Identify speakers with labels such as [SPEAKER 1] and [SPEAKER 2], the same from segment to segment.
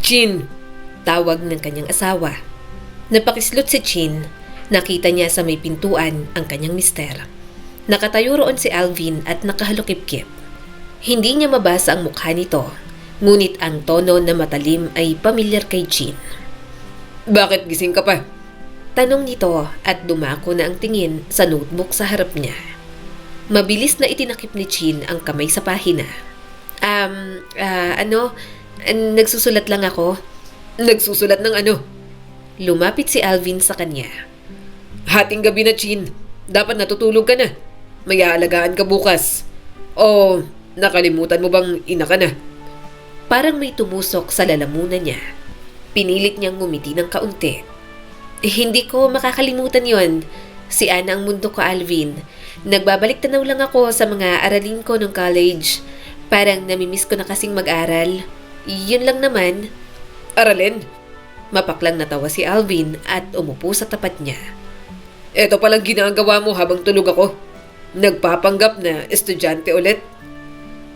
[SPEAKER 1] Chin! Tawag ng kanyang asawa. Napakislot si Chin. Nakita niya sa may pintuan ang kanyang mister. Nakatayo roon si Alvin at nakahalukip-kip. Hindi niya mabasa ang mukha nito, ngunit ang tono na matalim ay pamilyar kay Chin. Bakit gising ka pa? Tanong nito at dumako na ang tingin sa notebook sa harap niya. Mabilis na itinakip ni Chin ang kamay sa pahina. Nagsusulat lang ako. Nagsusulat ng ano? Lumapit si Alvin sa kanya. Hating gabi na, Chin. Dapat natutulog ka na. May aalagaan ka bukas. O, nakalimutan mo bang ina ka na? Parang may tumusok sa lalamunan niya. Pinilit niyang ngumiti ng kaunti. Hindi ko makakalimutan yon. Si Ana ang mundo ko, Alvin. Nagbabalik tanaw lang ako sa mga aralin ko nung college. Parang namimiss ko na kasing mag-aral. Yun lang naman. Aralin? Mapaklang natawa si Alvin at umupo sa tapat niya. Ito palang ginagawa mo habang tulog ako. Nagpapanggap na estudyante ulit.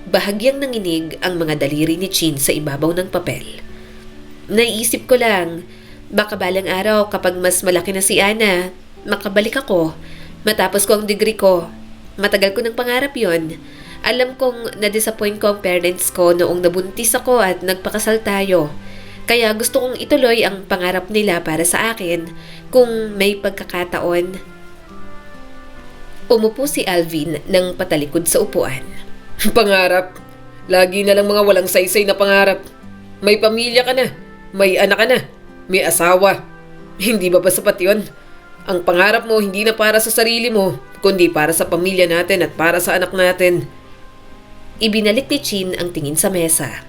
[SPEAKER 1] Bahagyang nanginig ang mga daliri ni Chin sa ibabaw ng papel. Naiisip ko lang, baka balang araw kapag mas malaki na si Ana, makabalik ako. Matapos ko ang degree ko. Matagal ko ng pangarap yon. Alam kong na-disappoint ko ang parents ko noong nabuntis ako at nagpakasal tayo. Kaya gusto kong ituloy ang pangarap nila para sa akin kung may pagkakataon. Umupo si Alvin ng patalikod sa upuan. Pangarap? Lagi na lang mga walang saysay na pangarap. May pamilya ka na. May anak ka na. May asawa. Hindi ba sapat yun? Ang pangarap mo hindi na para sa sarili mo, kundi para sa pamilya natin at para sa anak natin. Ibinalik ni Chin ang tingin sa mesa.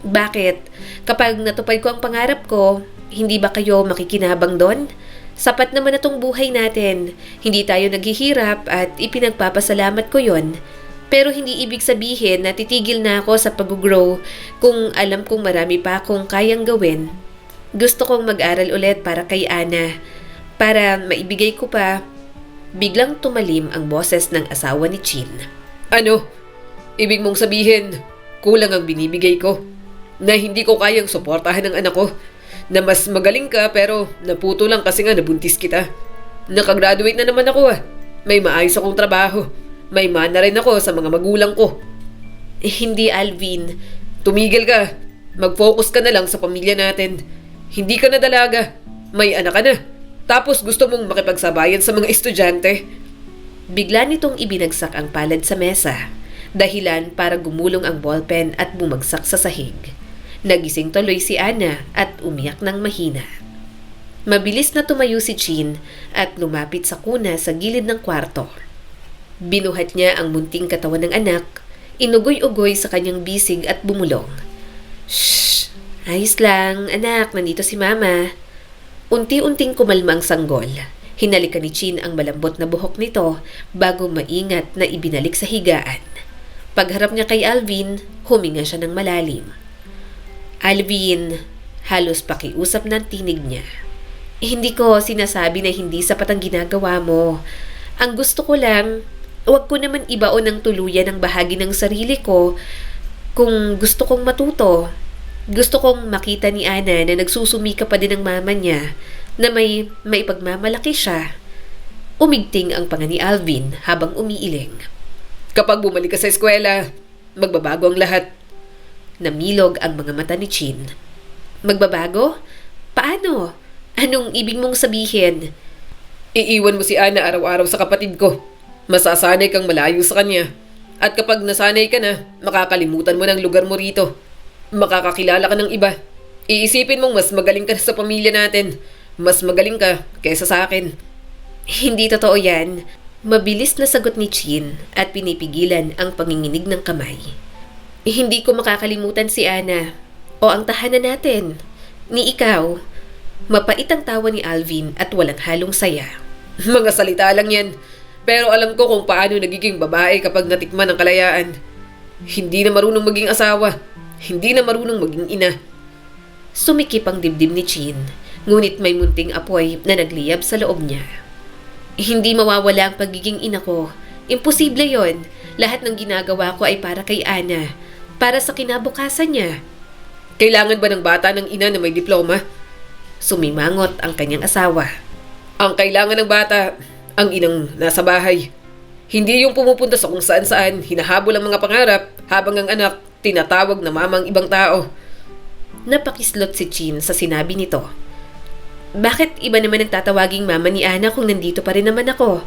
[SPEAKER 1] Bakit? Kapag natupad ko ang pangarap ko, hindi ba kayo makikinabang doon? Sapat naman na tong buhay natin. Hindi tayo naghihirap at ipinagpapasalamat ko yon. Pero hindi ibig sabihin na titigil na ako sa pag-grow kung alam kong marami pa akong kayang gawin. Gusto kong mag-aral ulit para kay Ana. Para maibigay ko pa. Biglang tumalim ang boses ng asawa ni Chin. Ano? Ibig mong sabihin, kulang ang binibigay ko? Na hindi ko kayang suportahan ng anak ko? Na mas magaling ka pero naputo lang kasi nga nabuntis kita? Nakagraduate na naman ako . May maayos akong trabaho. May mana rin ako sa mga magulang ko. Hindi, Alvin. Tumigil ka. Mag-focus ka na lang sa pamilya natin. Hindi ka na dalaga. May anak ka na. Tapos gusto mong makipagsabayan sa mga estudyante. Bigla nitong ibinagsak ang palad sa mesa. Dahilan para gumulong ang ballpen at bumagsak sa sahig. Nagising tuloy si Ana at umiyak ng mahina. Mabilis na tumayo si Chin at lumapit sa kuna sa gilid ng kwarto. Binuhat niya ang munting katawan ng anak, inugoy-ugoy sa kanyang bisig at bumulong. Shh! Ayos lang, anak, nandito si Mama. Unti-unting kumalma ang sanggol. Hinalikan ni Chin ang malambot na buhok nito bago maingat na ibinalik sa higaan. Pagharap niya kay Alvin, huminga siya ng malalim. Alvin, halos pakiusap ng tinig niya. Hindi ko sinasabi na hindi sapat ang ginagawa mo. Ang gusto ko lang, huwag ko naman ibaon ng tuluyan ang bahagi ng sarili ko kung gusto kong matuto. Gusto kong makita ni Ana na nagsusumika pa din ang mama niya, na may maipagmamalaki siya. Umigting ang panga ni Alvin habang umiiling. Kapag bumalik ka sa eskwela, magbabago ang lahat. Namilog ang mga mata ni Chin. Magbabago? Paano? Anong ibig mong sabihin? Iiwan mo si Ana araw-araw sa kapatid ko. Masasanay kang malayo sa kanya. At kapag nasanay ka na, makakalimutan mo ng lugar mo rito. Makakakilala ka ng iba. Iisipin mong mas magaling ka sa pamilya natin. Mas magaling ka kaysa sa akin. Hindi totoo yan. Mabilis na sagot ni Chin at pinipigilan ang panginginig ng kamay. Hindi ko makakalimutan si Ana o ang tahanan natin. Ni ikaw. Mapait ang tawa ni Alvin at walang halong saya. Mga salita lang yan. Pero alam ko kung paano nagiging babae kapag natikman ang kalayaan. Hindi na marunong maging asawa. Hindi na marunong maging ina. Sumikip ang dibdib ni Chin, ngunit may munting apoy na nagliyab sa loob niya. Hindi mawawala ang pagiging ina ko. Imposible yon. Lahat ng ginagawa ko ay para kay Ana. Para sa kinabukasan niya. Kailangan ba ng bata ng ina na may diploma?
[SPEAKER 2] Sumimangot ang kanyang asawa.
[SPEAKER 1] Ang kailangan ng bata, ang inang nasa bahay. Hindi yung pumupunta sa kung saan-saan, hinahabol ang mga pangarap, habang ang anak, tinatawag na mamang ibang tao.
[SPEAKER 2] Napakislot si Chin sa sinabi nito. Bakit iba naman ang tatawaging mama ni Ana kung nandito pa rin naman ako?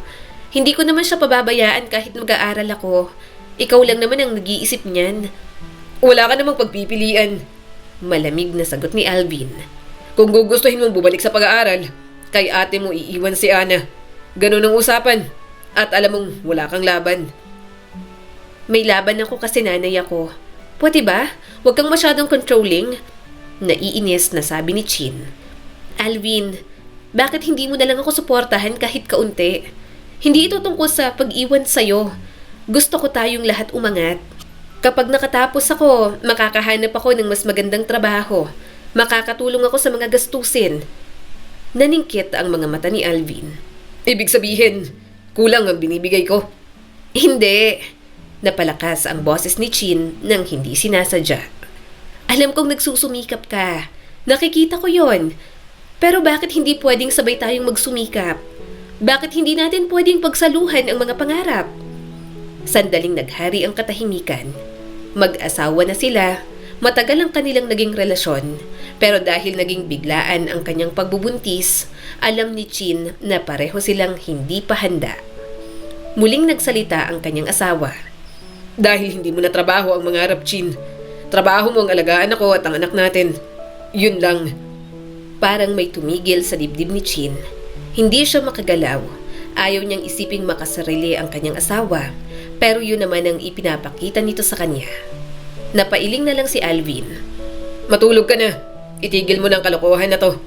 [SPEAKER 2] Hindi ko naman siya pababayaan kahit mag-aaral ako. Ikaw lang naman ang nag-iisip niyan.
[SPEAKER 1] Wala ka namang pagpipilian.
[SPEAKER 2] Malamig na sagot ni Alvin.
[SPEAKER 1] Kung gugustuhin mong bumalik sa pag-aaral, kay ate mo iiwan si Ana. Ganun ang usapan. At alam mong wala kang laban.
[SPEAKER 2] May laban ako kasi nanay ako. Pwede ba? Huwag kang masyadong controlling. Naiinis na sabi ni Chin. Alvin, bakit hindi mo na lang ako suportahan kahit kaunti? Hindi ito tungkol sa pag-iwan sa'yo. Gusto ko tayong lahat umangat. Kapag nakatapos ako, makakahanap ako ng mas magandang trabaho. Makakatulong ako sa mga gastusin. Naningkit ang mga mata ni Alvin.
[SPEAKER 1] Ibig sabihin, kulang ang binibigay ko.
[SPEAKER 2] Hindi. Napalakas ang boses ni Chin nang hindi sinasadya. Alam kong nagsusumikap ka. Nakikita ko yon. Pero bakit hindi pwedeng sabay tayong magsumikap? Bakit hindi natin pwedeng pagsaluhan ang mga pangarap? Sandaling naghari ang katahimikan. Mag-asawa na sila. Matagal ang kanilang naging relasyon. Pero dahil naging biglaan ang kanyang pagbubuntis, alam ni Chin na pareho silang hindi pa handa. Muling nagsalita ang kanyang asawa.
[SPEAKER 1] Dahil hindi mo na trabaho ang mangarap, Chin. Trabaho mo ang alagaan ako at ang anak natin. Yun lang.
[SPEAKER 2] Parang may tumigil sa dibdib ni Chin. Hindi siya makagalaw. Ayaw niyang isiping makasarili ang kanyang asawa, pero yun naman ang ipinapakita nito sa kanya. Napailing na lang si Alvin.
[SPEAKER 1] Matulog ka na. Itigil mo ng kalokohan na to.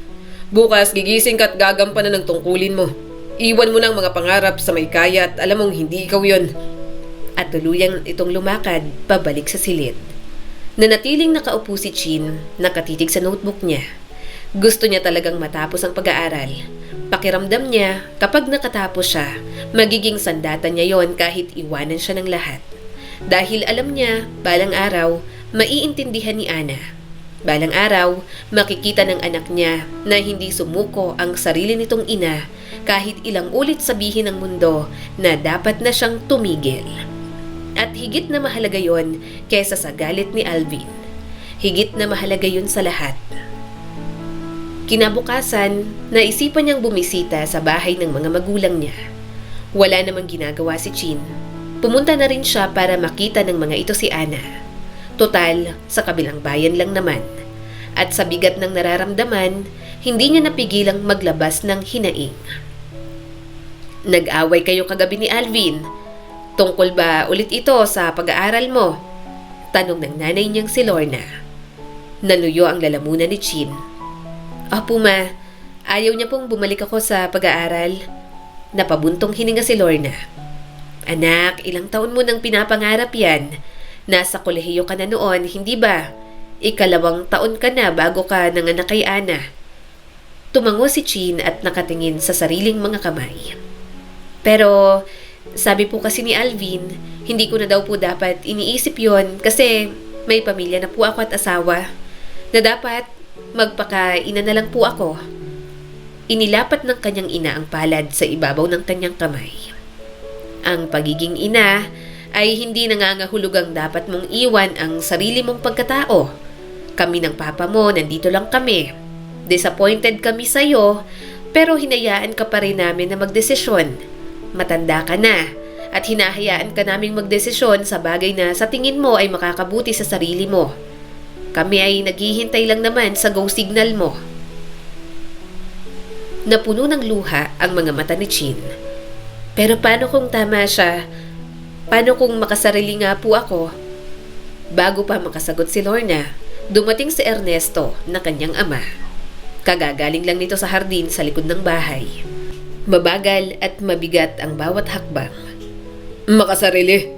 [SPEAKER 1] Bukas gigising ka at gagampanan ng tungkulin mo. Iwan mo ng mga pangarap sa may kaya at alam mong hindi ikaw yun.
[SPEAKER 2] At tuluyang itong lumakad pabalik sa silid. Nanatiling nakaupo si Chin, nakatitig sa notebook niya. Gusto niya talagang matapos ang pag-aaral. Pakiramdam niya, kapag nakatapos siya, magiging sandata niya yon kahit iwanan siya ng lahat. Dahil alam niya, balang araw, maiintindihan ni Ana. Balang araw, makikita ng anak niya na hindi sumuko ang sarili nitong ina kahit ilang ulit sabihin ng mundo na dapat na siyang tumigil. At higit na mahalaga yon kesa sa galit ni Alvin. Higit na mahalaga yon sa lahat. Kinabukasan, naisipan niyang bumisita sa bahay ng mga magulang niya. Wala namang ginagawa si Chin. Pumunta na rin siya para makita ng mga ito si Ana. Total, sa kabilang bayan lang naman. At sa bigat ng nararamdaman, hindi niya napigilang maglabas ng hinaing. Nag-away kayo kagabi ni Alvin. Tungkol ba ulit ito sa pag-aaral mo? Tanong ng nanay niyang si Lorna. Nanuyo ang lalamunan ni Chin. Opo ma, ayaw niya pong bumalik ako sa pag-aaral. Napabuntong hininga si Lorna. Anak, ilang taon mo nang pinapangarap yan. Nasa kolehiyo ka na noon, hindi ba? 2 taon ka na bago ka nanganak kay Ana. Tumango si Chin at nakatingin sa sariling mga kamay. Pero, sabi po kasi ni Alvin, hindi ko na daw po dapat iniisip yon kasi may pamilya na po ako at asawa. Na dapat magpakaina na lang po ako. Inilapat ng kanyang ina ang palad sa ibabaw ng kanyang kamay. Ang pagiging ina ay hindi nangangahulugang dapat mong iwan ang sarili mong pagkatao. Kami ng papa mo, nandito lang kami. Disappointed kami sa'yo, pero hinayaan ka pa rin namin na magdesisyon. Matanda ka na, at hinahayaan ka naming magdesisyon sa bagay na sa tingin mo ay makakabuti sa sarili mo. Kami ay naghihintay lang naman sa go signal mo. Napuno ng luha ang mga mata ni Chin. Pero paano kung tama siya? Paano kung makasarili nga po ako? Bago pa makasagot si Lorna, dumating si Ernesto na kanyang ama. Kagagaling lang nito sa hardin sa likod ng bahay. Mabagal at mabigat ang bawat hakbang.
[SPEAKER 1] Makasarili.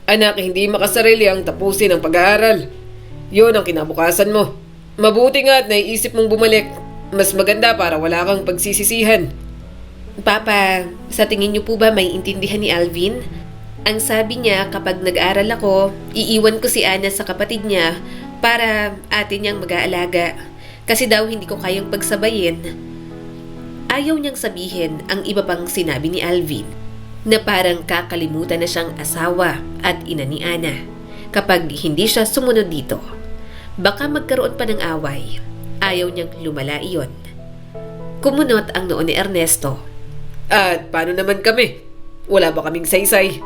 [SPEAKER 1] Anak, hindi makasarili ang tapusin ang pag-aaral. Yun ang kinabukasan mo. Mabuti nga at naiisip mong bumalik. Mas maganda para wala kang pagsisisihan.
[SPEAKER 2] Papa, sa tingin niyo po ba may intindihan ni Alvin? Ang sabi niya kapag nag-aral ako, iiwan ko si Ana sa kapatid niya para atin niyang mag-aalaga kasi daw hindi ko kayang pagsabayin. Ayaw niyang sabihin ang iba pang sinabi ni Alvin na parang kakalimutan na siyang asawa at ina ni Ana kapag hindi siya sumunod dito. Baka magkaroon pa ng away. Ayaw niyang lumala iyon. Kumunot ang noo ni Ernesto.
[SPEAKER 1] At paano naman kami? Wala ba kaming saysay?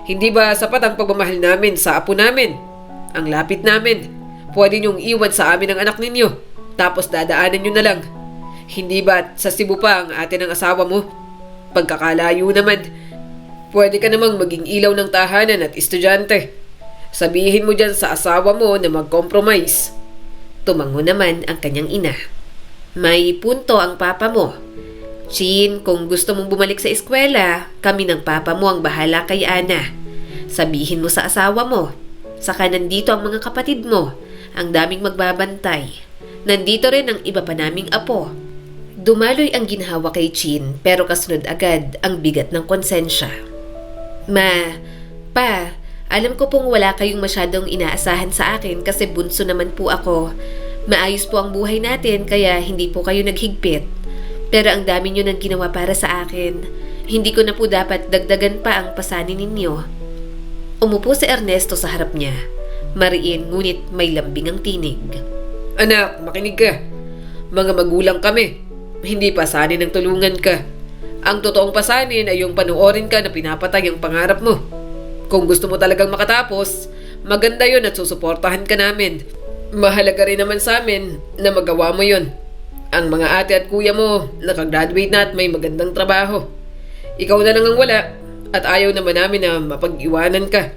[SPEAKER 1] Hindi ba sapat ang pagmamahal namin sa apo namin? Ang lapit namin. Pwede niyong iwan sa amin ang anak ninyo. Tapos dadaanan niyo na lang. Hindi ba sa Cebu pa ang ate ng asawa mo? Pagkakalayo naman, pwede ka namang maging ilaw ng tahanan at estudyante. Sabihin mo dyan sa asawa mo na mag-compromise.
[SPEAKER 2] Tumango naman ang kanyang ina. May punto ang papa mo. Chin, kung gusto mong bumalik sa eskwela, kami ng papa mo ang bahala kay Ana. Sabihin mo sa asawa mo. Saka nandito ang mga kapatid mo. Ang daming magbabantay. Nandito rin ang iba pa naming apo. Dumaloy ang ginhawa kay Chin pero kasunod agad ang bigat ng konsensya. Pa, alam ko pong wala kayong masyadong inaasahan sa akin kasi bunso naman po ako. Maayos po ang buhay natin kaya hindi po kayo naghigpit. Pero ang dami nyo nang ginawa para sa akin. Hindi ko na po dapat dagdagan pa ang pasanin ninyo. Umupo si Ernesto sa harap niya. Mariin ngunit may lambing ang tinig.
[SPEAKER 1] Anak, makinig ka. Mga magulang kami. Hindi pasanin ng tulungan ka. Ang totoong pasanin ay yung panoorin ka na pinapatay ang pangarap mo. Kung gusto mo talagang makatapos, maganda yun at susuportahan ka namin. Mahalaga rin naman sa amin na magawa mo yun. Ang mga ate at kuya mo, nakagraduate na at may magandang trabaho. Ikaw na lang ang wala at ayaw naman namin na mapag-iwanan ka.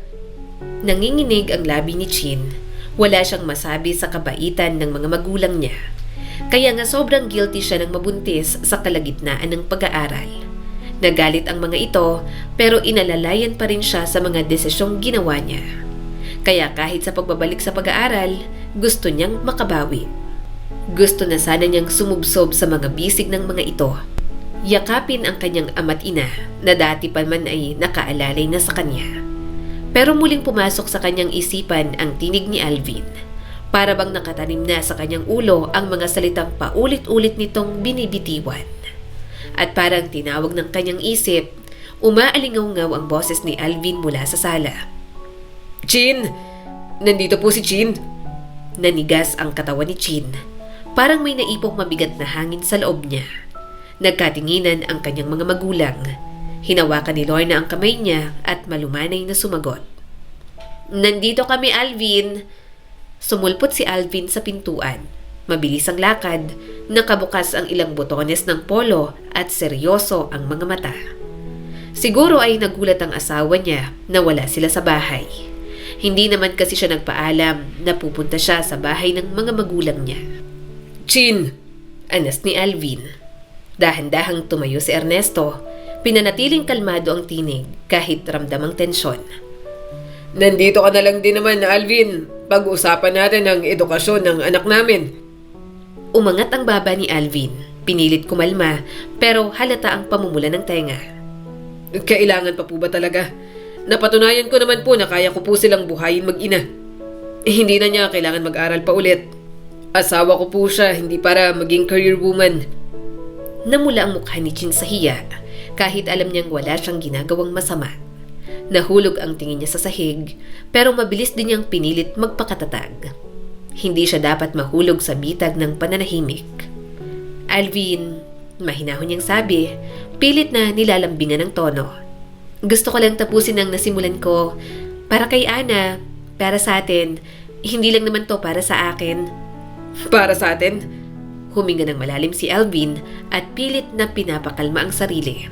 [SPEAKER 2] Nanginginig ang labi ni Chin. Wala siyang masabi sa kabaitan ng mga magulang niya. Kaya nga sobrang guilty siya ng mabuntis sa kalagitnaan ng pag-aaral. Nagalit ang mga ito pero inalalayan pa rin siya sa mga desisyong ginawa niya. Kaya kahit sa pagbabalik sa pag-aaral, gusto niyang makabawi. Gusto na sana niyang sumubsob sa mga bisig ng mga ito. Yakapin ang kanyang ama't ina na dati pa man ay nakaalalay na sa kanya. Pero muling pumasok sa kanyang isipan ang tinig ni Alvin. Para bang nakatanim na sa kanyang ulo ang mga salitang paulit-ulit nitong binibitiwan. At parang tinawag ng kanyang isip, umaalingaw-ngaw ang boses ni Alvin mula sa sala.
[SPEAKER 1] Chin! Nandito po si Chin.
[SPEAKER 2] Nanigas ang katawan ni Chin. Parang may naipong mabigat na hangin sa loob niya. Nagkatinginan ang kanyang mga magulang. Hinawakan ni Lorna ang kamay niya at malumanay na sumagot. Nandito kami, Alvin. Sumulpot si Alvin sa pintuan. Mabilis ang lakad, nakabukas ang ilang botones ng polo at seryoso ang mga mata. Siguro ay nagulat ang asawa niya na wala sila sa bahay. Hindi naman kasi siya nagpaalam na pupunta siya sa bahay ng mga magulang niya.
[SPEAKER 1] Chin!
[SPEAKER 2] Anas ni Alvin. Dahan-dahang tumayo si Ernesto. Pinanatiling kalmado ang tinig kahit ramdamang tensyon.
[SPEAKER 1] Nandito ka na lang din naman, Alvin. Pag-usapan natin ang edukasyon ng anak namin.
[SPEAKER 2] Umangat ang baba ni Alvin. Pinilit kumalma pero halata ang pamumula ng tenga.
[SPEAKER 1] Kailangan pa po ba talaga? Napatunayan ko naman po na kaya ko po silang buhayin mag-ina. Hindi na niya kailangan mag-aral pa ulit. Asawa ko po siya, hindi para maging career woman.
[SPEAKER 2] Namula ang mukha ni Chin sa hiya kahit alam niyang wala siyang ginagawang masama. Nahulog ang tingin niya sa sahig pero mabilis din niyang pinilit magpakatatag. Hindi siya dapat mahulog sa bitag ng pananahimik. Alvin, mahinahon niyang sabi, pilit na nilalambingan ng tono. Gusto ko lang tapusin ang nasimulan ko. Para kay Ana, para sa atin, hindi lang naman to para sa akin.
[SPEAKER 1] Para sa atin?
[SPEAKER 2] Huminga ng malalim si Alvin at pilit na pinapakalma ang sarili.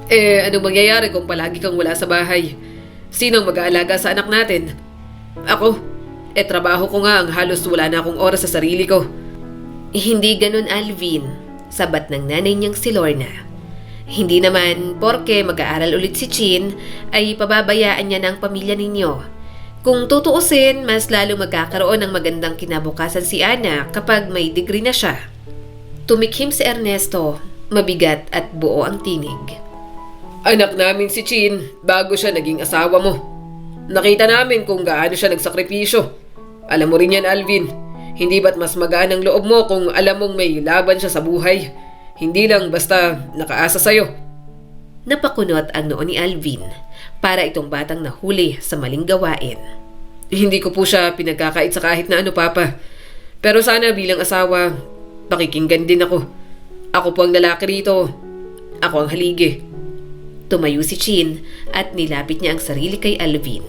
[SPEAKER 1] Anong mangyayari kung palagi kang wala sa bahay? Sino ang mag-aalaga sa anak natin? Ako? Trabaho ko nga ang halos wala na akong oras sa sarili ko.
[SPEAKER 2] Hindi ganun, Alvin. Sabat ng nanay niyang si Lorna. Hindi naman porke mag-aaral ulit si Chin ay pababayaan niya ng pamilya ninyo. Kung tutuusin, mas lalo magkakaroon ng magandang kinabukasan si Ana kapag may degree na siya. Tumikhim si Ernesto, mabigat at buo ang tinig.
[SPEAKER 1] Anak namin si Chin bago siya naging asawa mo. Nakita namin kung gaano siya nagsakripisyo. Alam mo rin yan, Alvin. Hindi ba't mas magaan ang loob mo kung alam mong may laban siya sa buhay? Hindi lang basta nakaasa sa'yo.
[SPEAKER 2] Napakunot ang noo ni Alvin para itong batang nahuli sa maling gawain.
[SPEAKER 1] Hindi ko po siya pinagkakait sa kahit na ano, Papa. Pero sana bilang asawa, pakikinggan din ako. Ako po ang lalaki rito. Ako ang haligi.
[SPEAKER 2] Tumayo si Chin at nilapit niya ang sarili kay Alvin.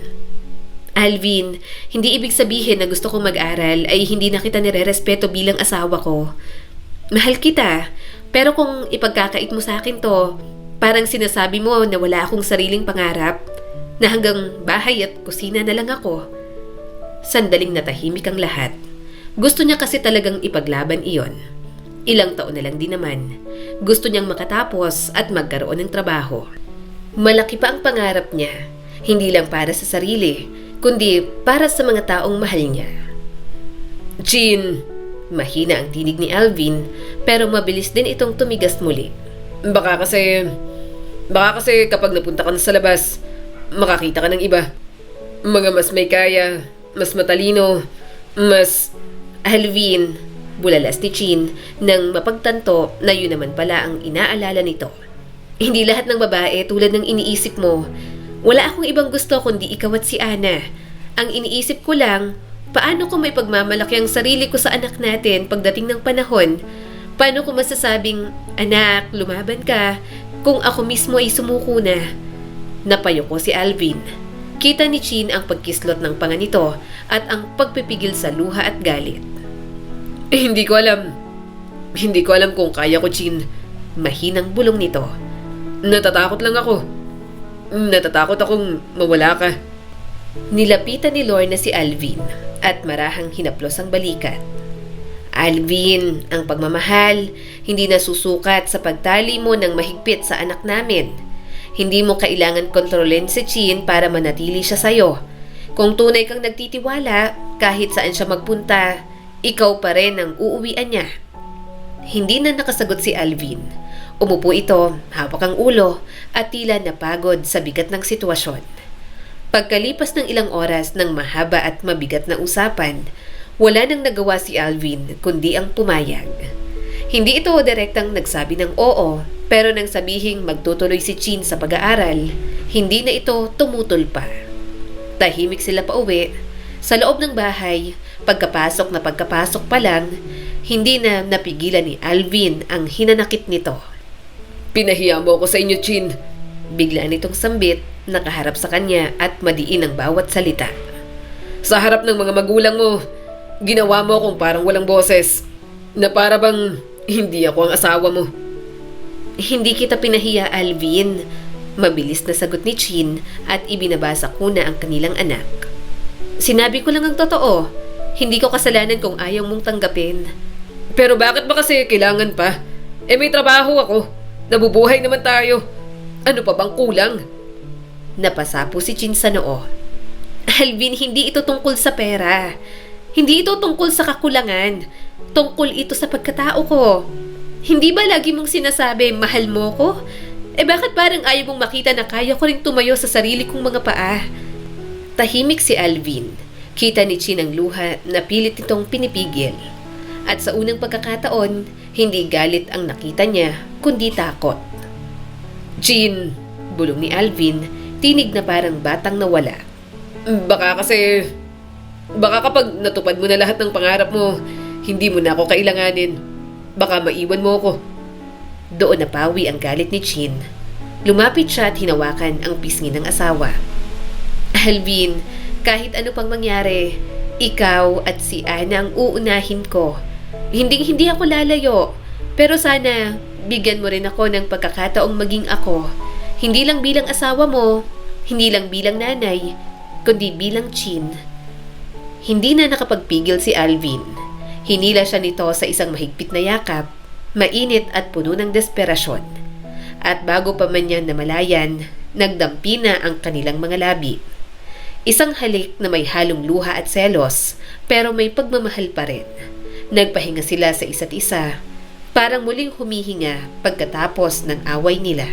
[SPEAKER 2] Alvin, hindi ibig sabihin na gusto kong mag-aral ay hindi na kita nire-respeto bilang asawa ko. Mahal kita, pero kung ipagkakait mo sa akin to, parang sinasabi mo na wala akong sariling pangarap, na hanggang bahay at kusina na lang ako. Sandaling natahimik ang lahat. Gusto niya kasi talagang ipaglaban iyon. Ilang taon na lang din naman. Gusto niyang makatapos at magkaroon ng trabaho. Malaki pa ang pangarap niya, hindi lang para sa sarili, kundi para sa mga taong mahal niya.
[SPEAKER 1] Chin,
[SPEAKER 2] Mahina ang tinig ni Alvin, pero mabilis din itong tumigas muli.
[SPEAKER 1] baka kasi kapag napunta ka na sa labas, makakita ka ng iba. Mga mas may kaya, mas matalino, mas...
[SPEAKER 2] Alvin, bulalas ni Chin nang mapagtanto na yun naman pala ang inaalala nito. Hindi lahat ng babae tulad ng iniisip mo. Wala akong ibang gusto kundi ikaw at si Ana. Ang iniisip ko lang, paano ko may pagmamalaki ang sarili ko sa anak natin pagdating ng panahon? Paano ko masasabing, anak, lumaban ka, kung ako mismo ay sumuko na? Napayo ko si Alvin. Kita ni Chin ang pagkislot ng panga nito at ang pagpipigil sa luha at galit.
[SPEAKER 1] Hindi ko alam. Hindi ko alam kung kaya ko, Chin.
[SPEAKER 2] Mahinang bulong nito.
[SPEAKER 1] Natatakot lang ako. Natatakot akong mawala ka.
[SPEAKER 2] Nilapitan ni Lorna si Alvin at marahang hinaplos ang balikat. Alvin, ang pagmamahal, hindi nasusukat sa pagtali mo ng mahigpit sa anak namin. Hindi mo kailangan kontrolin si Chin para manatili siya sa'yo. Kung tunay kang nagtitiwala, kahit saan siya magpunta, ikaw pa rin ang uuwian niya. Hindi na nakasagot si Alvin. Umupo ito, hawak ang ulo, at tila napagod sa bigat ng sitwasyon. Pagkalipas ng ilang oras ng mahaba at mabigat na usapan, wala nang nagawa si Alvin kundi ang pumayag. Hindi ito direktang nagsabi ng oo, pero nang sabihing magtutuloy si Chin sa pag-aaral, hindi na ito tumutol pa. Tahimik sila pauwi. Sa loob ng bahay, pagkapasok pa lang, hindi na napigilan ni Alvin ang hinanakit nito.
[SPEAKER 1] Pinahiya mo ako sa inyo, Chin.
[SPEAKER 2] Bigla nitong sambit, nakaharap sa kanya at madiin ang bawat salita.
[SPEAKER 1] Sa harap ng mga magulang mo, ginawa mo akong parang walang boses. Na para bang hindi ako ang asawa mo.
[SPEAKER 2] Hindi kita pinahiya, Alvin. Mabilis na sagot ni Chin at ibinabasa ko na ang kanilang anak. Sinabi ko lang ang totoo. Hindi ko kasalanan kung ayaw mong tanggapin.
[SPEAKER 1] Pero bakit ba kasi kailangan pa? May trabaho ako. Nabubuhay naman tayo. Ano pa bang kulang?
[SPEAKER 2] Napasapo si Chin sa noo. Alvin, hindi ito tungkol sa pera. Hindi ito tungkol sa kakulangan. Tungkol ito sa pagkatao ko. Hindi ba lagi mong sinasabi, mahal mo ko? Bakit parang ayaw mong makita na kaya ko rin tumayo sa sarili kong mga paa? Tahimik si Alvin. Kita ni Chin ang luha na pilit nitong pinipigil. At sa unang pagkakataon, hindi galit ang nakita niya, kundi takot.
[SPEAKER 1] Chin,
[SPEAKER 2] Bulong ni Alvin, tinig na parang batang nawala.
[SPEAKER 1] Baka kapag natupad mo na lahat ng pangarap mo, hindi mo na ako kailanganin. Baka maiwan mo ako.
[SPEAKER 2] Doon napawi ang galit ni Chin. Lumapit siya at hinawakan ang pisngi ng asawa. Alvin, kahit ano pang mangyari, ikaw at si Ana ang uunahin ko. Hindi ako lalayo. Pero sana, bigyan mo rin ako ng pagkakataong maging ako. Hindi lang bilang asawa mo, hindi lang bilang nanay, kundi bilang Chin. Hindi na nakapagpigil si Alvin. Hinila siya nito sa isang mahigpit na yakap, mainit at puno ng desperasyon. At bago pa man niya namalayan, nagdampi na ang kanilang mga labi. Isang halik na may halong luha at selos, pero may pagmamahal pa rin. Nagpahinga sila sa isa't isa, parang muling humihinga pagkatapos ng away nila.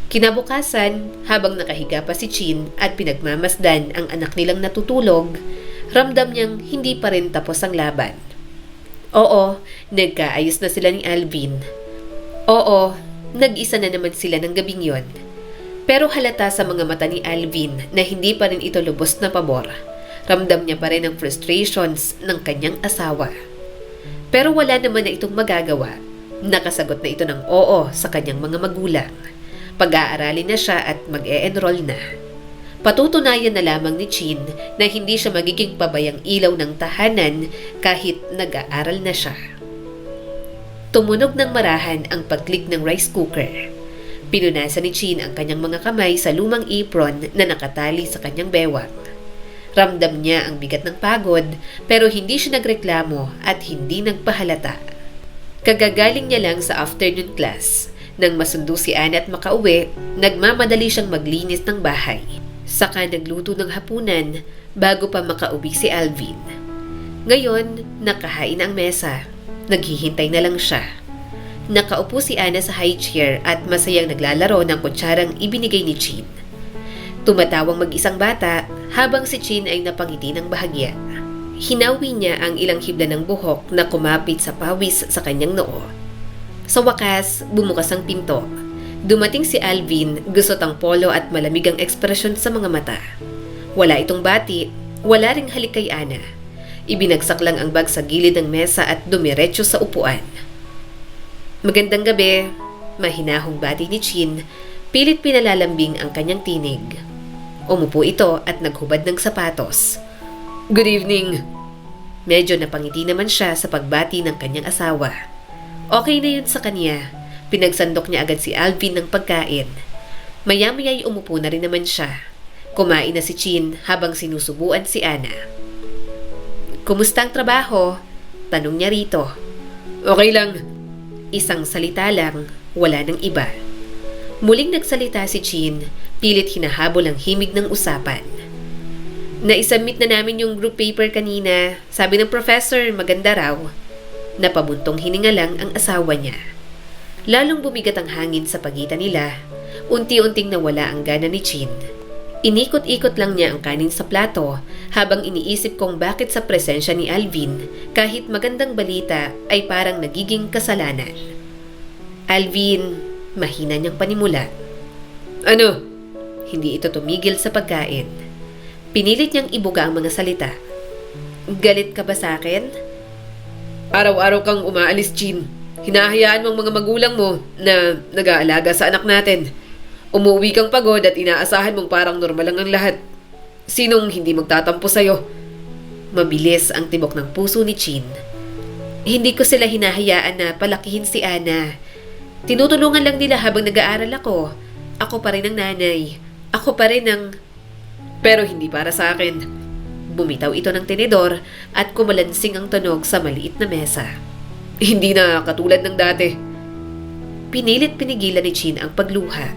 [SPEAKER 2] Kinabukasan, habang nakahiga pa si Chin at pinagmamasdan ang anak nilang natutulog, Ramdam niyang hindi pa rin tapos ang laban. Oo, nagkaayos na sila ni Alvin. Oo, nag-isa na naman sila ng gabing yon. Pero halata sa mga mata ni Alvin na hindi pa rin ito lubos na pabor. Ramdam niya pa rin ang frustrations ng kanyang asawa. Pero wala naman na itong magagawa. Nakasagot na ito ng oo sa kanyang mga magulang. Pag-aaralin na siya at mag-e-enroll na. Patutunayan na lamang ni Chin na hindi siya magiging pabayang ilaw ng tahanan kahit nag-aaral na siya. Tumunog ng marahan ang pag-click ng rice cooker. Pinunasan ni Chin ang kanyang mga kamay sa lumang apron na nakatali sa kanyang bewang. Ramdam niya ang bigat ng pagod pero hindi siya nagreklamo at hindi nagpahalata. Kagagaling niya lang sa afternoon class. Nang masundo si Ana at makauwi, nagmamadali siyang maglinis ng bahay. Saka nagluto ng hapunan bago pa makauwi si Alvin. Ngayon, nakahain ang mesa. Naghihintay na lang siya. Nakaupo si Ana sa high chair at masayang naglalaro ng kutsarang ibinigay ni Chin. Tumatawang mag-isang bata habang si Chin ay napangiti ng bahagya. Hinawi niya ang ilang hibla ng buhok na kumapit sa pawis sa kanyang noo. Sa wakas, bumukas ang pinto. Dumating si Alvin, gusot ang polo at malamig ang ekspresyon sa mga mata. Wala itong bati, wala ring halik kay Ana. Ibinagsak lang ang bag sa gilid ng mesa at dumiretso sa upuan. Magandang gabi, mahinahong bati ni Chin, pilit pinalalambing ang kanyang tinig. Umupo ito at naghubad ng sapatos.
[SPEAKER 1] Good evening.
[SPEAKER 2] Medyo napangiti naman siya sa pagbati ng kanyang asawa. Okay na yun sa kanya. Pinagsandok niya agad si Alvin ng pagkain. Maya-maya'y umupo na rin naman siya. Kumain na si Chin habang sinusubuan si Ana. Kumusta ang trabaho? Tanong niya rito.
[SPEAKER 1] Okay lang.
[SPEAKER 2] Isang salita lang, wala nang iba. Muling nagsalita si Chin, pilit hinahabol ang himig ng usapan. Naisubmit na namin yung group paper kanina. Sabi ng professor, maganda raw. Napabuntong hininga lang ang asawa niya. Lalong bumigat ang hangin sa pagitan nila. Unti-unting nawala ang gana ni Chin. Inikot-ikot lang niya ang kanin sa plato habang iniisip kung bakit sa presensya ni Alvin kahit magandang balita ay parang nagiging kasalanan. Alvin, mahina niyang panimula.
[SPEAKER 1] Ano?
[SPEAKER 2] Hindi ito tumigil sa pagkain. Pinilit niyang ibuga ang mga salita. Galit ka ba sa akin?
[SPEAKER 1] Araw-araw kang umaalis, Chin. Hinahayaan mong mga magulang mo na nag-aalaga sa anak natin. Umuwi kang pagod at inaasahan mong parang normal lang ang lahat. Sinong hindi magtatampo sa'yo?
[SPEAKER 2] Mabilis ang tibok ng puso ni Chin. Hindi ko sila hinahayaan na palakihin si Ana. Tinutulungan lang nila habang nag-aaral ako. Ako pa rin ang nanay. Ako pa rin ang...
[SPEAKER 1] Pero hindi para sa akin.
[SPEAKER 2] Bumitaw ito ng tinidor at kumalansing ang tunog sa maliit na mesa.
[SPEAKER 1] Hindi na katulad ng dati.
[SPEAKER 2] Pinilit pinigilan ni Chin ang pagluha.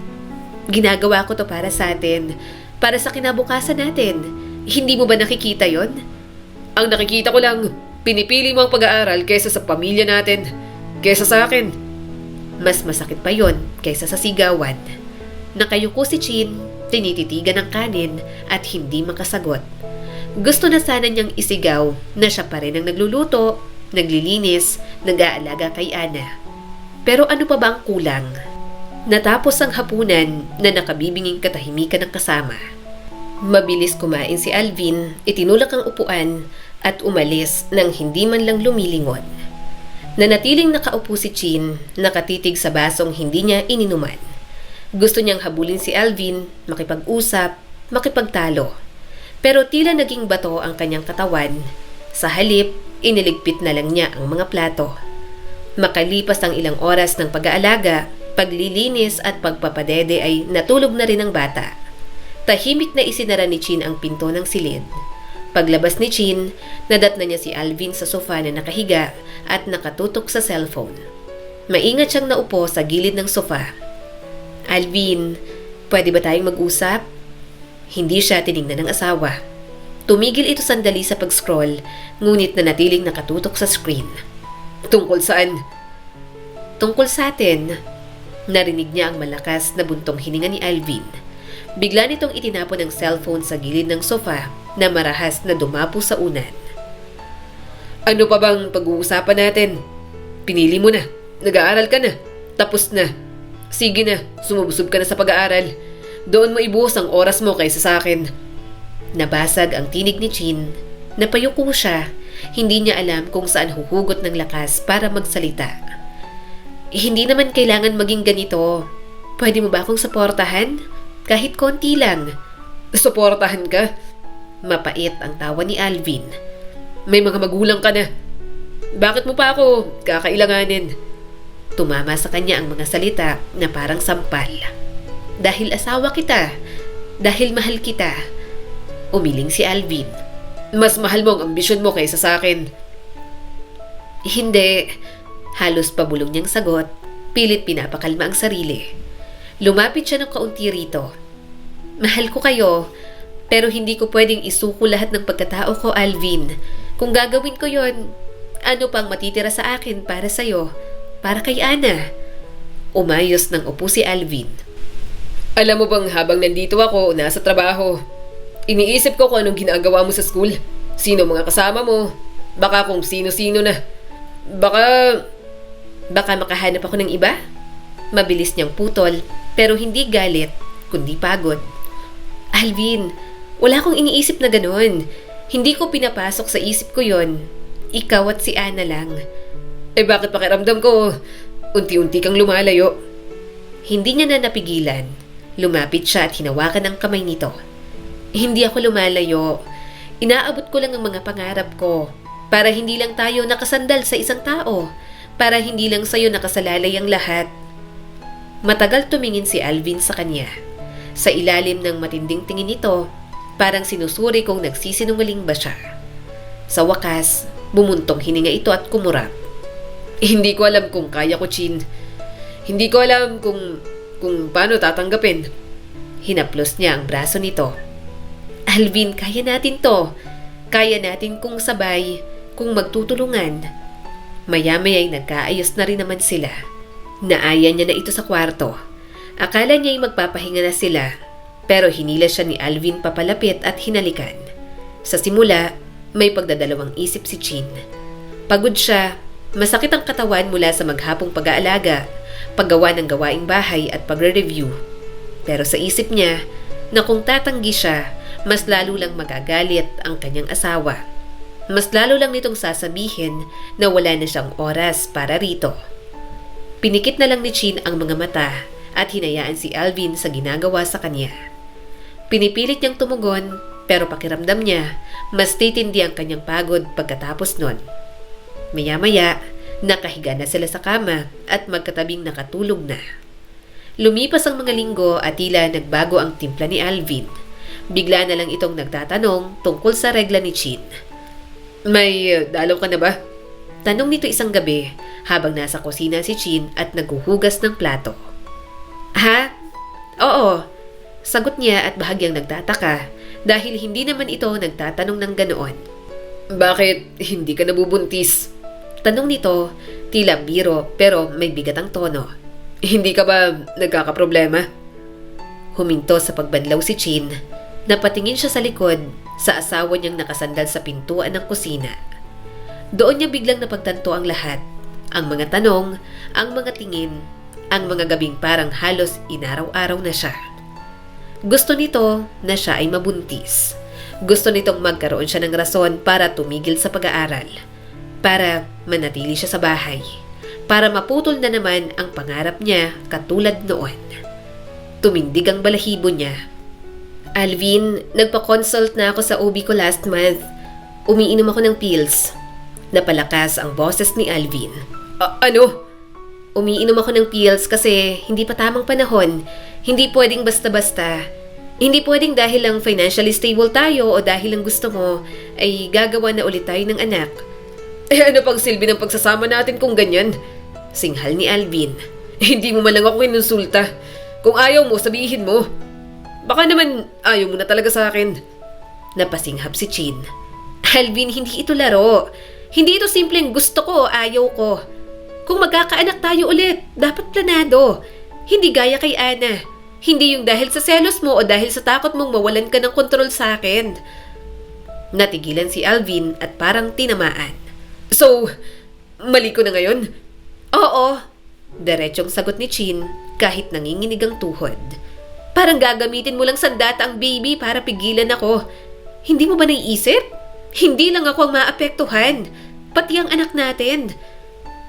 [SPEAKER 2] Ginagawa ko to para sa atin. Para sa kinabukasan natin. Hindi mo ba nakikita yon?
[SPEAKER 1] Ang nakikita ko lang, pinipili mo ang pag-aaral kaysa sa pamilya natin. Kaysa sa akin.
[SPEAKER 2] Mas masakit pa yon kaysa sa sigawan. Nakayuko si Chin, tinititigan ng kanin at hindi makasagot. Gusto na sana niyang isigaw na siya pa rin ang nagluluto, naglilinis, nag-aalaga kay Ana. Pero ano pa ba ang kulang? Natapos ang hapunan na nakabibinging katahimikan ng kasama. Mabilis kumain si Alvin, itinulak ang upuan at umalis nang hindi man lang lumilingon. Nanatiling nakaupo si Chin, nakatitig sa basong hindi niya ininuman. Gusto niyang habulin si Alvin, makipag-usap, makipagtalo. Pero tila naging bato ang kanyang katawan. Sa halip, iniligpit na lang niya ang mga plato. Makalipas ang ilang oras ng pag-aalaga, paglilinis at pagpapadede ay natulog na rin ang bata. Tahimik na isinara ni Chin ang pinto ng silid. Paglabas ni Chin, nadatna niya si Alvin sa sofa na nakahiga at nakatutok sa cellphone. Maingat siyang naupo sa gilid ng sofa. Alvin, pwede ba tayong mag-usap? Hindi siya tiningnan ng asawa. Tumigil ito sandali sa pag-scroll, ngunit nanatiling nakatutok sa screen.
[SPEAKER 1] Tungkol saan?
[SPEAKER 2] Tungkol sa atin. Narinig niya ang malakas na buntong hininga ni Alvin. Bigla nitong itinapon ang cellphone sa gilid ng sofa na marahas na dumapo sa unan.
[SPEAKER 1] Ano pa bang pag-uusapan natin? Pinili mo na. Nag-aaral ka na. Tapos na. Sige na, sumubsob ka na sa pag-aaral. Doon mo ibuhos ang oras mo kaysa sa akin.
[SPEAKER 2] Nabasag ang tinig ni Chin. Napayuko siya. Hindi niya alam kung saan huhugot ng lakas para magsalita. Hindi naman kailangan maging ganito. Pwede mo ba akong suportahan? Kahit konti lang.
[SPEAKER 1] Suportahan ka?
[SPEAKER 2] Mapait ang tawa ni Alvin.
[SPEAKER 1] May mga magulang ka na. Bakit mo pa ako kakailanganin?
[SPEAKER 2] Tumama sa kanya ang mga salita na parang sampal. Dahil asawa kita. Dahil mahal kita. Umiling si Alvin.
[SPEAKER 1] Mas mahal mo ang ambisyon mo kaysa sa akin.
[SPEAKER 2] Hindi. Halos pabulong niyang sagot. Pilit pinapakalma ang sarili. Lumapit siya ng kaunti rito. Mahal ko kayo, pero hindi ko pwedeng isuko lahat ng pagkatao ko, Alvin. Kung gagawin ko yon, ano pang matitira sa akin para sa'yo? Para kay Ana? Umayos ng upo si Alvin.
[SPEAKER 1] Alam mo bang habang nandito ako, nasa trabaho, iniisip ko kung anong ginagawa mo sa school. Sino mga kasama mo? Baka kung sino-sino na.
[SPEAKER 2] Baka makahanap ako ng iba? Mabilis niyang putol, pero hindi galit, kundi pagod. Alvin, wala akong iniisip na ganon. Hindi ko pinapasok sa isip ko yon. Ikaw at si Ana lang.
[SPEAKER 1] Bakit pakiramdam ko unti-unti kang lumalayo?
[SPEAKER 2] Hindi niya na napigilan. Lumapit siya at hinawakan ang kamay nito. Hindi ako lumalayo. Inaabot ko lang ang mga pangarap ko. Para hindi lang tayo nakasandal sa isang tao. Para hindi lang sa'yo nakasalalay ang lahat. Matagal tumingin si Alvin sa kanya. Sa ilalim ng matinding tingin nito, parang sinusuri kung nagsisinungaling ba siya. Sa wakas, bumuntong hininga ito at kumurap.
[SPEAKER 1] Hindi ko alam kung kaya ko, Chin. Hindi ko alam kung paano tatanggapin.
[SPEAKER 2] Hinaplos niya ang braso nito. Alvin, kaya natin to. Kaya natin kung sabay, kung magtutulungan. Maya-maya'y nagkaayos na rin naman sila. Naaya niya na ito sa kwarto. Akala niya'y magpapahinga na sila, pero hinila siya ni Alvin papalapit at hinalikan. Sa simula, may pagdadalawang isip si Chin. Pagod siya, masakit ang katawan mula sa maghapong pag-aalaga, paggawa ng gawaing bahay at pagre-review. Pero sa isip niya, na kung tatanggi siya, mas lalo lang magagalit ang kanyang asawa. Mas lalo lang nitong sasabihin na wala na siyang oras para rito. Pinikit na lang ni Chin ang mga mata at hinayaan si Alvin sa ginagawa sa kanya. Pinipilit niyang tumugon, pero pakiramdam niya, mas titindi ang kanyang pagod pagkatapos nun. Maya-maya, nakahiga na sila sa kama at magkatabing nakatulog na. Lumipas ang mga linggo at tila nagbago ang timpla ni Alvin. Bigla na lang itong nagtatanong tungkol sa regla ni Chin.
[SPEAKER 1] May dalaw ka na ba?
[SPEAKER 2] Tanong nito isang gabi habang nasa kusina si Chin at naghuhugas ng plato. Ha? Oo. Sagot niya at bahagyang nagtataka dahil hindi naman ito nagtatanong ng ganoon.
[SPEAKER 1] Bakit hindi ka nabubuntis?
[SPEAKER 2] Tanong nito, tila biro pero may bigat ang tono.
[SPEAKER 1] Hindi ka ba nagkakaproblema?
[SPEAKER 2] Huminto sa pagbanlaw si Chin. Napatingin siya sa likod sa asawa niyang nakasandal sa pintuan ng kusina. Doon niya biglang napagtanto ang lahat. Ang mga tanong, ang mga tingin, ang mga gabing parang halos inaraw-araw na siya. Gusto nito na siya ay mabuntis. Gusto nitong magkaroon siya ng rason para tumigil sa pag-aaral. Para manatili siya sa bahay. Para maputol na naman ang pangarap niya katulad noon. Tumindig ang balahibo niya. Alvin, nagpa-consult na ako sa OB ko last month. Umiinom ako ng pills. Napalakas ang boses ni Alvin.
[SPEAKER 1] Ano?
[SPEAKER 2] Umiinom ako ng pills kasi hindi pa tamang panahon. Hindi pwedeng basta-basta. Hindi pwedeng dahil lang financially stable tayo o dahil lang gusto mo ay gagawa na ulit tayo ng anak.
[SPEAKER 1] Ano pang silbi ng pagsasama natin kung ganyan?
[SPEAKER 2] Singhal ni Alvin.
[SPEAKER 1] Hindi mo man lang ako kinonsulta. Kung ayaw mo, sabihin mo. Baka naman ayaw mo na talaga sa akin.
[SPEAKER 2] Napasinghap si Chin. Alvin, hindi ito laro. Hindi ito simpleng gusto ko, ayaw ko. Kung magkakaanak tayo ulit, dapat planado. Hindi gaya kay Ana. Hindi yung dahil sa selos mo o dahil sa takot mong mawalan ka ng kontrol sa akin. Natigilan si Alvin at parang tinamaan.
[SPEAKER 1] So, mali ko na ngayon?
[SPEAKER 2] Oo, diretsong sagot ni Chin kahit nanginginig ang tuhod. Parang gagamitin mo lang sandata ang baby para pigilan ako. Hindi mo ba naiisip? Hindi lang ako ang maapektuhan, pati ang anak natin.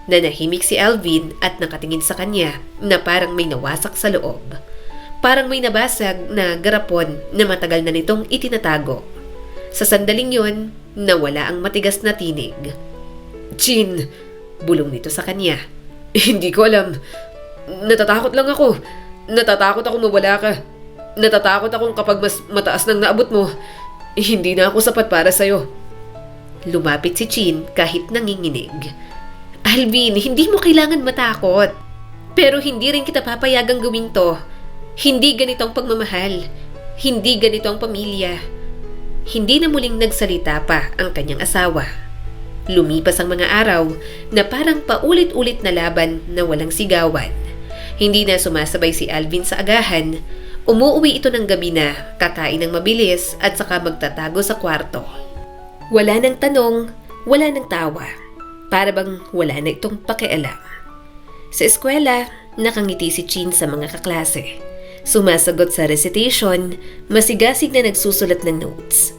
[SPEAKER 2] Nanahimik si Alvin at nakatingin sa kanya na parang may nawasak sa loob. Parang may nabasag na garapon na matagal na nitong itinatago. Sa sandaling yon, nawala ang matigas na tinig.
[SPEAKER 1] Chin,
[SPEAKER 2] Bulong nito sa kanya.
[SPEAKER 1] hindi ko alam. Natatakot lang ako. Natatakot akong mawala ka. Natatakot akong kapag mas mataas nang naabot mo, hindi na ako sapat para sa'yo.
[SPEAKER 2] Lumapit si Chin kahit nanginginig. Alvin, hindi mo kailangan matakot. Pero hindi rin kita papayagang gawin to. Hindi ganito ang pagmamahal. Hindi ganito ang pamilya. Hindi na muling nagsalita pa ang kanyang asawa. Lumipas ang mga araw na parang paulit-ulit na laban na walang sigawan. Hindi na sumasabay si Alvin sa agahan. Umuuwi ito ng gabi na, kakain ng mabilis at saka magtatago sa kwarto. Wala nang tanong, wala nang tawa. Para bang wala na itong pakialam. Sa eskwela, nakangiti si Chin sa mga kaklase. Sumasagot sa recitation, masigasig na nagsusulat ng notes.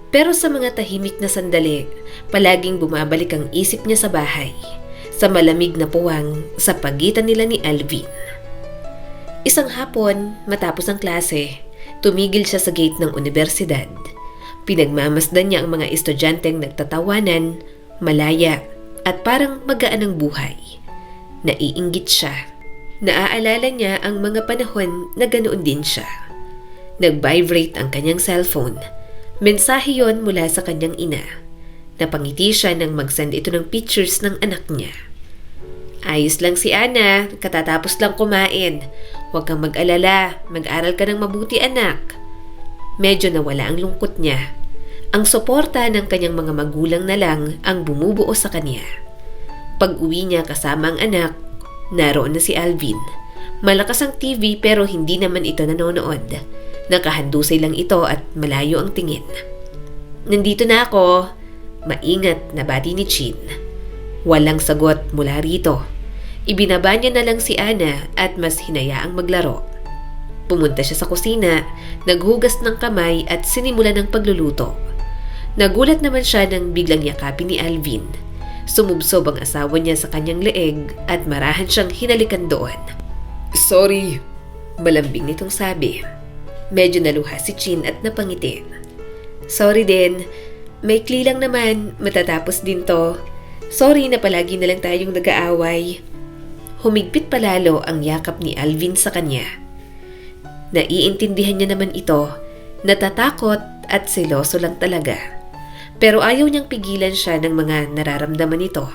[SPEAKER 2] Pero sa mga tahimik na sandali, palaging bumabalik ang isip niya sa bahay, sa malamig na puwang sa pagitan nila ni Alvin. Isang hapon, matapos ang klase, tumigil siya sa gate ng universidad. Pinagmamasdan niya ang mga estudyanteng nagtatawanan, malaya, at parang magaan ang buhay. Naiinggit siya. Naaalala niya ang mga panahon na ganoon din siya. Nag-vibrate ang kanyang cellphone. Mensahe yon mula sa kanyang ina. Napangiti siya nang mag-send ito ng pictures ng anak niya. Ayos lang si Ana, katatapos lang kumain. Huwag kang mag-alala, mag-aral ka ng mabuti anak. Medyo nawala ang lungkot niya. Ang suporta ng kanyang mga magulang na lang ang bumubuo sa kanya. Pag-uwi niya kasama ang anak, naroon na si Alvin. Malakas ang TV pero hindi naman ito nanonood. Nakahandusay lang ito at malayo ang tingin. Nandito na ako. Maingat na bati ni Chin. Walang sagot mula rito. Ibinaba niya na lang si Ana at mas hinayaang maglaro. Pumunta siya sa kusina, naghugas ng kamay at sinimula ng pagluluto. Nagulat naman siya nang biglang yakapin ni Alvin. Sumubsob ang asawa niya sa kanyang leeg at marahan siyang hinalikan doon.
[SPEAKER 1] Sorry.
[SPEAKER 2] Malambing nitong sabi. Medyo naluha si Chin at napangiti. Sorry din. Maikli lang naman, matatapos din to. Sorry na palagi na lang tayong nag-aaway. Humigpit palalo ang yakap ni Alvin sa kanya. Naiintindihan niya naman ito, natatakot at seloso lang talaga. Pero ayaw niyang pigilan siya ng mga nararamdaman nito.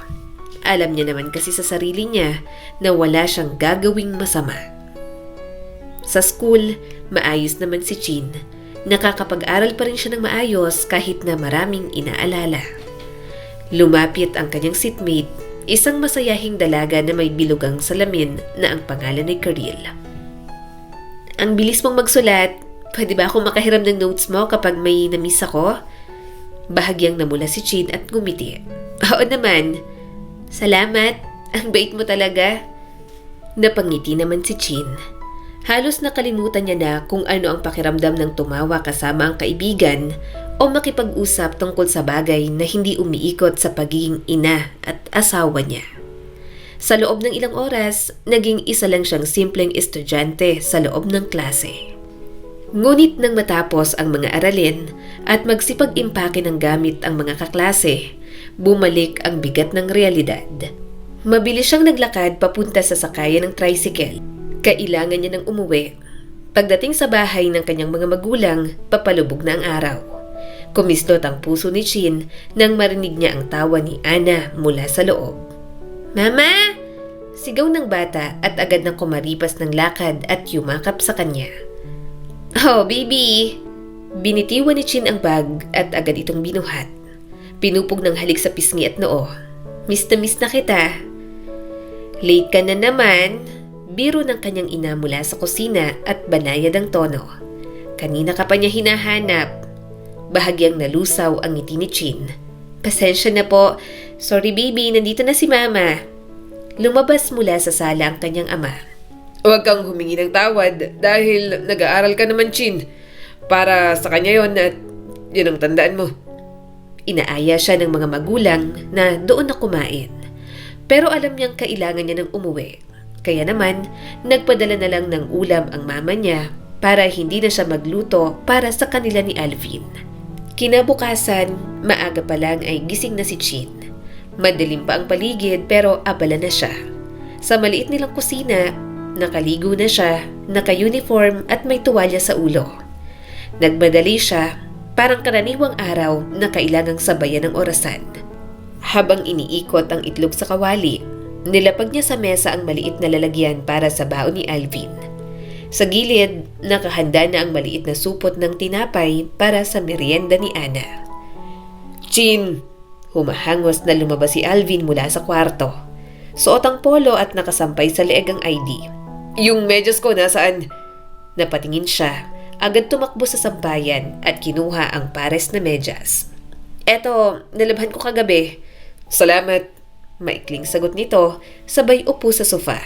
[SPEAKER 2] Alam niya naman kasi sa sarili niya na wala siyang gagawing masama. Sa school, maayos naman si Chin. Nakakapag-aral pa rin siya ng maayos kahit na maraming inaalala. Lumapit ang kanyang seatmate, isang masayahing dalaga na may bilugang salamin na ang pangalan ay Karil. Ang bilis mong magsulat, pwede ba akong makahiram ng notes mo kapag may namiss ako? Bahagyang namula si Chin at ngumiti. Oo naman. Salamat, ang bait mo talaga. Napangiti naman si Chin. Halos nakalimutan niya na kung ano ang pakiramdam ng tumawa kasama ang kaibigan o makipag-usap tungkol sa bagay na hindi umiikot sa pagiging ina at asawa niya. Sa loob ng ilang oras, naging isa lang siyang simpleng estudyante sa loob ng klase. Ngunit nang matapos ang mga aralin at magsipag-impake ng gamit ang mga kaklase, bumalik ang bigat ng realidad. Mabilis siyang naglakad papunta sa sakayan ng tricycle. Kailangan niya nang umuwi. Pagdating sa bahay ng kanyang mga magulang, papalubog na ang araw. Kumislot ang puso ni Chin nang marinig niya ang tawa ni Ana mula sa loob. Mama! Sigaw ng bata at agad nang kumaripas ng lakad at yumakap sa kanya. Oh, baby! Binitiwan ni Chin ang bag at agad itong binuhat. Pinupog ng halik sa pisngi at noo. Miss na kita. Late ka na naman. Biro ng kanyang ina mula sa kusina at banayad ang tono. Kanina ka pa niya hinahanap. Bahagyang nalusaw ang ngiti ni Chin. Pasensya na po. Sorry baby, nandito na si mama. Lumabas mula sa sala ang kanyang ama.
[SPEAKER 1] Huwag kang humingi ng tawad dahil nag-aaral ka naman, Chin. Para sa kanya yon at yun ang tandaan mo.
[SPEAKER 2] Inaaya siya ng mga magulang na doon na kumain. Pero alam niyang kailangan niya ng umuwi. Kaya naman, nagpadala na lang ng ulam ang mama niya para hindi na siya magluto para sa kanila ni Alvin. Kinabukasan, maaga pa lang ay gising na si Chin. Madilim pa ang paligid pero abala na siya. Sa maliit nilang kusina, nakaligo na siya, naka-uniform at may tuwalya sa ulo. Nagmadali siya, parang karaniwang araw na kailangang sabayan ng orasan. Habang iniikot ang itlog sa kawali, nilapag niya sa mesa ang maliit na lalagyan para sa baon ni Alvin. Sa gilid, nakahanda na ang maliit na supot ng tinapay para sa merienda ni Ana.
[SPEAKER 1] Chin!
[SPEAKER 2] Humahangos na lumabas si Alvin mula sa kwarto. Suot ang polo at nakasampay sa leeg ang ID.
[SPEAKER 1] Yung medyas ko nasaan?
[SPEAKER 2] Napatingin siya, agad tumakbo sa sampayan at kinuha ang pares na medyas. Eto, nalabhan ko kagabi.
[SPEAKER 1] Salamat.
[SPEAKER 2] Maikling sagot nito, sabay upo sa sofa.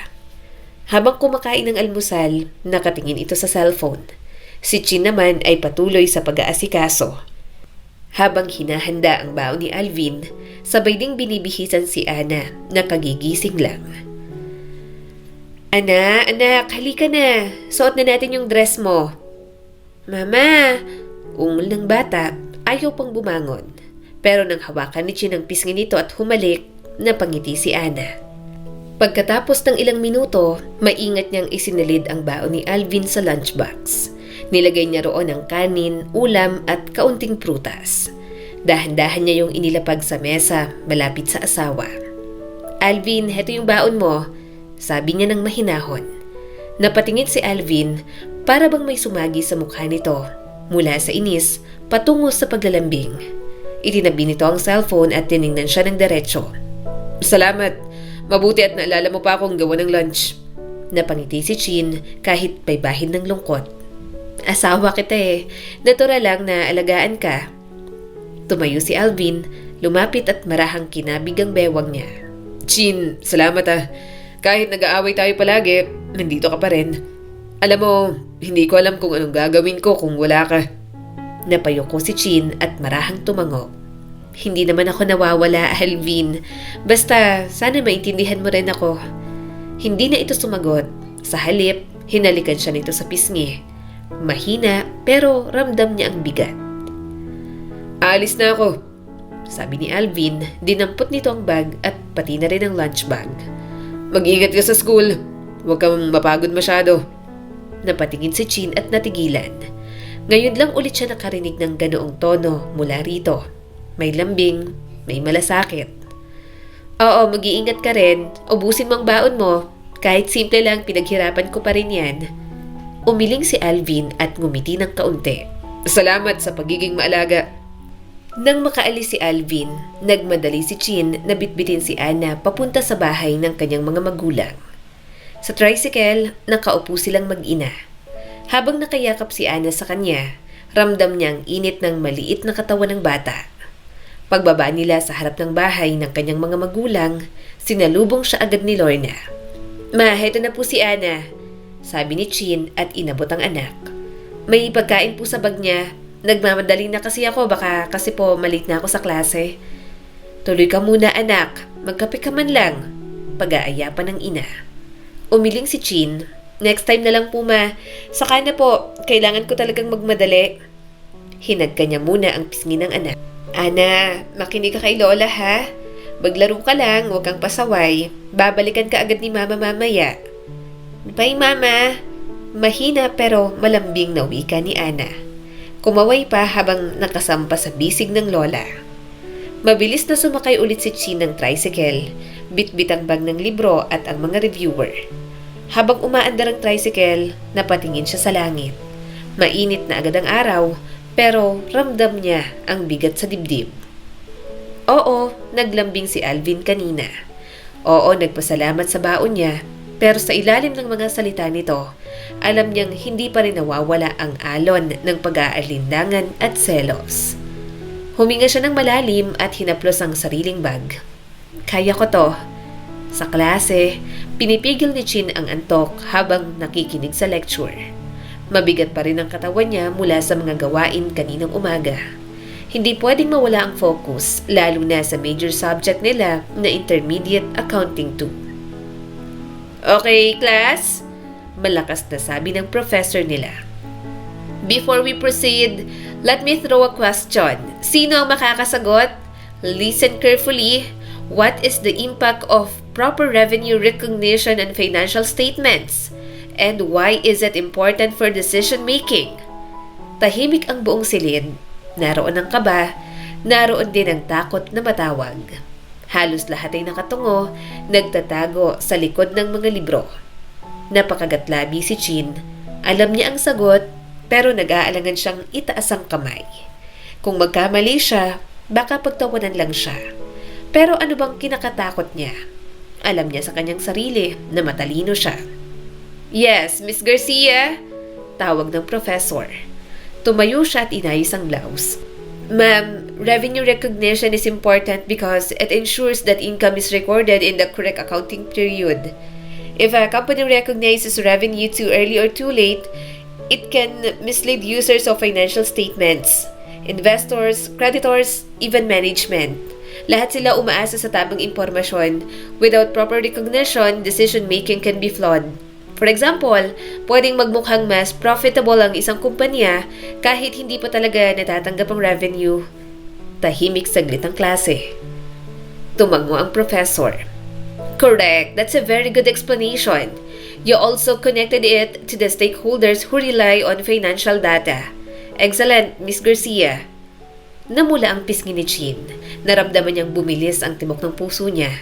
[SPEAKER 2] Habang kumakain ng almusal, nakatingin ito sa cellphone. Si Chin naman ay patuloy sa pag-aasikaso. Habang hinahanda ang baon ni Alvin, sabay ding binibihisan si Ana na kagigising lang. Anak, halika na. Suot na natin yung dress mo. Mama, ungol ng bata, ayaw pang bumangon. Pero nang hawakan ni Chin ang pisngi nito at humalik, napangiti si Ana. Pagkatapos ng ilang minuto, maingat niyang isinilid ang baon ni Alvin sa lunchbox. Nilagay niya roon ang kanin, ulam at kaunting prutas. Dahan-dahan niya yung inilapag sa mesa malapit sa asawa. Alvin, heto yung baon mo, sabi niya ng mahinahon. Napatingin si Alvin para bang may sumagi sa mukha nito mula sa inis patungo sa paglalambing. Itinabi nito ang cellphone at tiningnan siya ng diretsyo.
[SPEAKER 1] Salamat. Mabuti at naalala mo pa akong gawa ng lunch.
[SPEAKER 2] Napangiti si Chin kahit may bahid ng lungkot. Asawa kita eh. Natural lang na alagaan ka. Tumayo si Alvin, lumapit at marahang kinabig ang bewang niya.
[SPEAKER 1] Chin, salamat ah. Kahit nag-aaway tayo palagi, nandito ka pa rin. Alam mo, hindi ko alam kung anong gagawin ko kung wala ka.
[SPEAKER 2] Napayuko si Chin at marahang tumango. Hindi naman ako nawawala, Alvin. Basta, sana maintindihan mo rin ako. Hindi na ito sumagot. Sa halip, hinalikan siya nito sa pisngi. Mahina, pero ramdam niya ang bigat.
[SPEAKER 1] Alis na ako,
[SPEAKER 2] sabi ni Alvin, dinampot nito ang bag at pati na rin ang lunch bag.
[SPEAKER 1] Mag-ingat ka sa school. Huwag kang mapagod masyado.
[SPEAKER 2] Napatingin si Chin at natigilan. Ngayon lang ulit siya nakarinig ng ganoong tono mula rito. May lambing, may malasakit. Oo, mag-iingat ka rin. Ubusin mo ang baon mo. Kahit simple lang, pinaghirapan ko pa rin yan. Umiling si Alvin at ngumiti ng kaunti.
[SPEAKER 1] Salamat sa pagiging maalaga.
[SPEAKER 2] Nang makaalis si Alvin, nagmadali si Chin na bitbitin si Ana papunta sa bahay ng kanyang mga magulang. Sa tricycle, nakaupo silang mag-ina. Habang nakayakap si Ana sa kanya, ramdam niya ang init ng maliit na katawan ng bata. Pagbaba nila sa harap ng bahay ng kanyang mga magulang, sinalubong siya agad ni Lorna. Ma, heto na po si Ana, sabi ni Chin at inabot ang anak. May pagkain po sa bag niya. Nagmamadali na kasi ako, baka kasi po malate na ako sa klase. Tuloy ka muna anak, magkape ka man lang, pag-aaya pa ng ina. Umiling si Chin. Next time na lang po ma, saka na po, kailangan ko talagang magmadali. Hinagka niya muna ang pisngi ng anak. Ana, makinig ka kay Lola ha. Maglaro ka lang, huwag kang pasaway. Babalikan ka agad ni Mama mamaya. Bye Mama. Mahina pero malambing na wika ni Ana. Kumaway pa habang nakasampa sa bisig ng Lola. Mabilis na sumakay ulit si Chin ng tricycle, bitbit ang bag ng libro at ang mga reviewer. Habang umaandar ang tricycle, napatingin siya sa langit. Mainit na agad ang araw, pero ramdam niya ang bigat sa dibdib. Oo, naglambing si Alvin kanina. Oo, nagpasalamat sa baon niya, pero sa ilalim ng mga salita nito, alam niyang hindi pa rin nawawala ang alon ng pag-aalinlangan at selos. Huminga siya ng malalim at hinaplos ang sariling bag. Kaya ko to. Sa klase, pinipigil ni Chin ang antok habang nakikinig sa lecture. Mabigat pa rin ang katawan niya mula sa mga gawain kaninang umaga. Hindi pwedeng mawala ang focus, lalo na sa major subject nila na Intermediate Accounting 2. Okay, class? Malakas na sabi ng professor nila. Before we proceed, let me throw a question. Sino ang makakasagot? Listen carefully. What is the impact of proper revenue recognition and financial statements? And why is it important for decision making? Tahimik ang buong silid. Naroon ang kaba, naroon din ang takot na matawag. Halos lahat ay nakatungo, nagtatago sa likod ng mga libro. Napakagatlabi si Chin. Alam niya ang sagot, pero nag-aalangan siyang itaas ang kamay. Kung magkamali siya, baka pagtawanan lang siya. Pero ano bang kinakatakot niya? Alam niya sa kanyang sarili na matalino siya. Yes, Miss Garcia, tawag ng professor. Tumayo siya at inayos ang blouse. Ma'am, revenue recognition is important because it ensures that income is recorded in the correct accounting period. If a company recognizes revenue too early or too late, it can mislead users of financial statements, investors, creditors, even management. Lahat sila umaasa sa tamang impormasyon. Without proper recognition, decision-making can be flawed. For example, pwedeng magmukhang mas profitable ang isang kumpanya kahit hindi pa talaga natatanggap ang revenue. Tahimik saglit ang klase. Tumango ang professor. Correct, that's a very good explanation. You also connected it to the stakeholders who rely on financial data. Excellent, Miss Garcia. Namula ang pisngi ni Chin. Naramdaman niyang bumilis ang timok ng puso niya.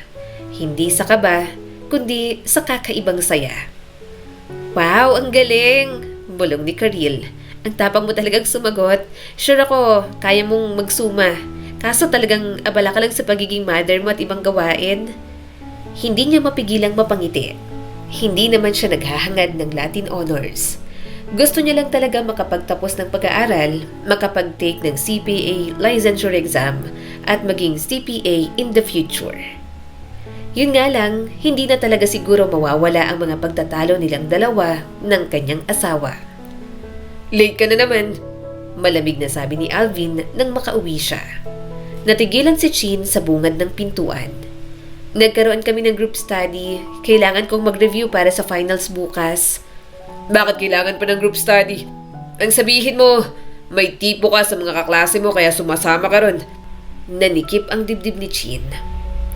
[SPEAKER 2] Hindi sa kaba, kundi sa kakaibang saya. Wow, ang galing! Bulong ni Karil. Ang tapang mo talagang sumagot. Sure ako, kaya mong magsuma. Kaso talagang abala ka lang sa pagiging mother mo at ibang gawain. Hindi niya mapigilang mapangiti. Hindi naman siya naghahangad ng Latin honors. Gusto niya lang talaga makapagtapos ng pag-aaral, makapag-take ng CPA licensure exam, at maging CPA in the future. Yun nga lang, hindi na talaga siguro mawawala ang mga pagtatalo nilang dalawa ng kanyang asawa. Late ka na naman, malamig na sabi ni Alvin nang makauwi siya. Natigilan si Chin sa bungad ng pintuan. Nagkaroon kami ng group study, kailangan kong mag-review para sa finals bukas. Bakit kailangan pa ng group study? Ang sabihin mo, may tipo ka sa mga kaklase mo kaya sumasama ka ron. Nanikip ang dibdib ni Chin.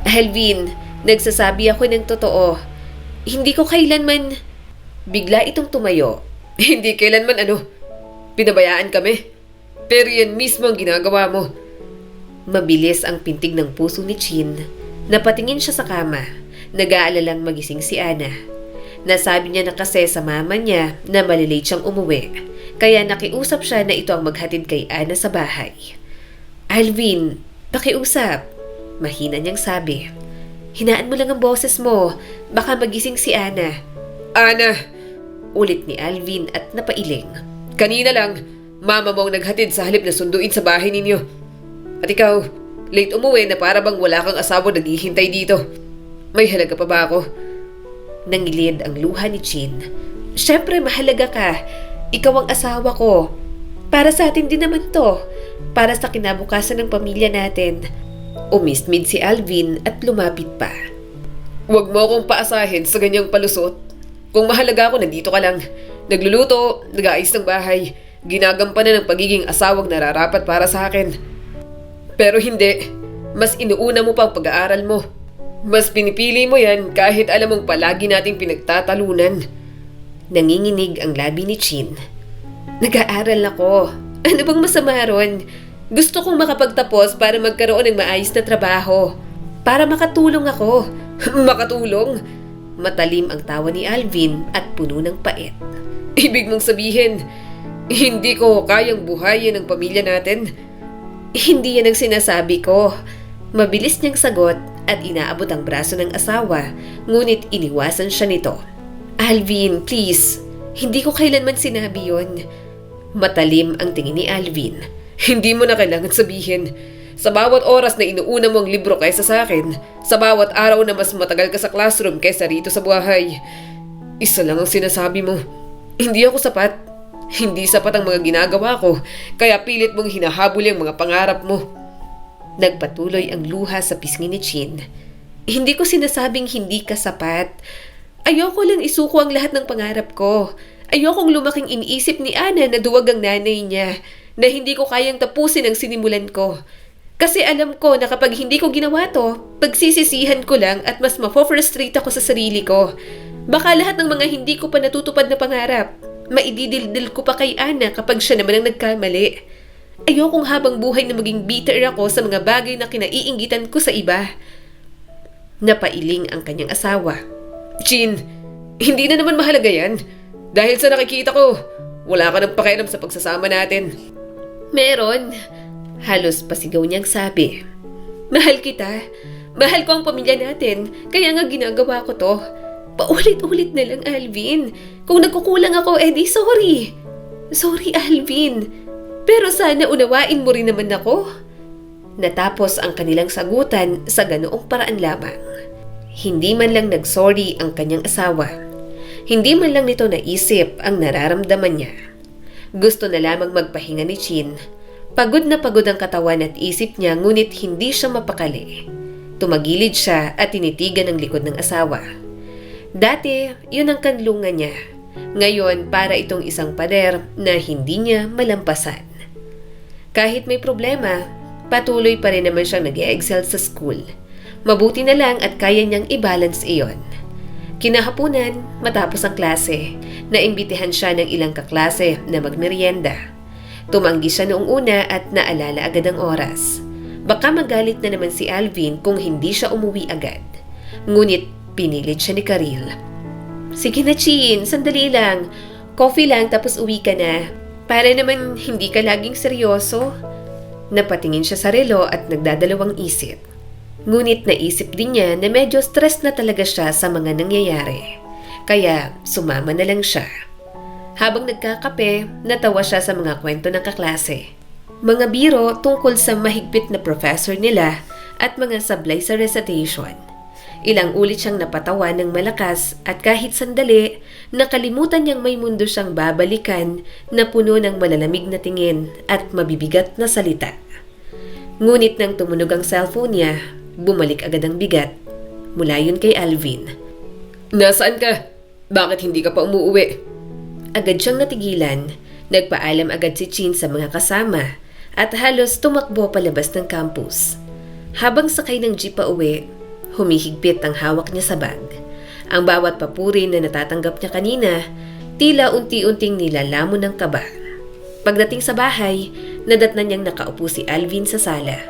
[SPEAKER 2] Alvin, nagsasabi ako ng totoo. Hindi ko kailanman... Bigla itong tumayo. Hindi kailanman ano? Pinabayaan kami. Pero yan mismo ang ginagawa mo. Mabilis ang pintig ng puso ni Chin. Napatingin siya sa kama. Nag-aalalang magising si Ana. Nasabi niya na kasi sa mama niya na malilate siyang umuwi. Kaya nakiusap siya na ito ang maghatid kay Ana sa bahay. Alvin, pakiusap. Mahina niyang sabi. Hinaan mo lang ang boses mo. Baka magising si Ana. Ana! Ulit ni Alvin at napailing. Kanina lang, mama mo ang naghatid sa halip na sunduin sa bahay ninyo. At ikaw, late umuwi na para bang wala kang asawa naghihintay dito. May halaga pa ba ako? Nangilid ang luha ni Chin. Siyempre mahalaga ka. Ikaw ang asawa ko. Para sa atin din naman to. Para sa kinabukasan ng pamilya natin. Umismid si Alvin at lumapit pa. Huwag mo akong paasahin sa ganyang palusot. Kung mahalaga ako, nandito ka lang. Nagluluto, nag-aayos ng bahay. Ginagampanan ng pagiging asawang nararapat para sa akin. Pero hindi. Mas inuuna mo pa ang pag-aaral mo. Mas pinipili mo yan kahit alam mong palagi nating pinagtatalunan. Nanginginig ang labi ni Chin. Nag-aaral ako. Ano bang masama ron? Gusto kong makapagtapos para magkaroon ng maayos na trabaho. Para makatulong ako. Makatulong? Matalim ang tawa ni Alvin at puno ng pait. Ibig mong sabihin, hindi ko kayang buhayin ang pamilya natin? Hindi yan ang sinasabi ko. Mabilis niyang sagot at inaabot ang braso ng asawa, ngunit iniwasan siya nito. Alvin, please. Hindi ko kailanman sinabi yon. Matalim ang tingin ni Alvin.
[SPEAKER 1] Hindi mo na kailangan sabihin. Sa bawat oras na inuuna mo ang libro kaysa sa akin, sa bawat araw na mas matagal ka sa classroom kaysa rito sa buhay, isa lang ang sinasabi mo. Hindi ako sapat. Hindi sapat ang mga ginagawa ko, kaya pilit mong hinahabol ang mga pangarap mo.
[SPEAKER 2] Nagpatuloy ang luha sa pisngi ni Chin. Hindi ko sinasabing hindi ka sapat. Ayoko lang isuko ang lahat ng pangarap ko. Ayokong lumaking iniisip ni Ana na duwag ang nanay niya, na hindi ko kayang tapusin ang sinimulan ko. Kasi alam ko na kapag hindi ko ginawa to, pagsisisihan ko lang at mas mafo-frustrate ako sa sarili ko. Baka lahat ng mga hindi ko pa natutupad na pangarap, maididildil ko pa kay Ana kapag siya naman ang nagkamali. Ayokong habang buhay na maging bitter ako sa mga bagay na kinaiinggitan ko sa iba. Napailing ang kanyang asawa.
[SPEAKER 1] Chin, hindi na naman mahalaga yan. Dahil sa nakikita ko, wala ka ng pakialam sa pagsasama natin.
[SPEAKER 2] Meron. Halos pasigaw niyang sabi. Mahal kita. Mahal ko ang pamilya natin. Kaya nga ginagawa ko to. Paulit-ulit na lang, Alvin. Kung nagkukulang ako, edi sorry. Sorry, Alvin. Pero sana unawain mo rin naman ako. Natapos ang kanilang sagutan sa ganoong paraan lamang. Hindi man lang nagsorry ang kanyang asawa. Hindi man lang nito naisip ang nararamdaman niya. Gusto na lamang magpahinga ni Chin. Pagod na pagod ang katawan at isip niya, ngunit hindi siya mapakali. Tumagilid siya at tinitigan ang likod ng asawa. Dati, yun ang kanlungan niya. Ngayon, para itong isang pader na hindi niya malampasan. Kahit may problema, patuloy pa rin naman siyang nag-excel sa school. Mabuti na lang at kaya niyang i-balance iyon. Kinahapunan, matapos ang klase, naimbitihan siya ng ilang kaklase na magmerienda. Tumanggi siya noong una at naalala agad ang oras. Baka magalit na naman si Alvin kung hindi siya umuwi agad. Ngunit pinilit siya ni Karil. Sige na, Chin, sandali lang. Coffee lang tapos uwi ka na. Para naman hindi ka laging seryoso. Napatingin siya sa relo at nagdadalawang isip. Ngunit naisip din niya na medyo stress na talaga siya sa mga nangyayari. Kaya sumama na lang siya. Habang nagkakape, natawa siya sa mga kwento ng kaklase. Mga biro tungkol sa mahigpit na professor nila at mga sablay sa recitation. Ilang ulit siyang napatawa ng malakas at kahit sandali, nakalimutan niyang may mundo siyang babalikan na puno ng malalamig na tingin at mabibigat na salita. Ngunit nang tumunog ang cellphone niya, bumalik agad ang bigat. Mula yun kay Alvin.
[SPEAKER 1] Nasaan ka? Bakit hindi ka pa umuwi?
[SPEAKER 2] Agad siyang natigilan. Nagpaalam agad si Chin sa mga kasama at halos tumakbo palabas ng campus. Habang sakay ng jeep pa uwi, humihigpit ang hawak niya sa bag. Ang bawat papuri na natatanggap niya kanina, tila unti-unting nilalamon ng kaba. Pagdating sa bahay, nadatnan niyang nakaupo si Alvin sa sala.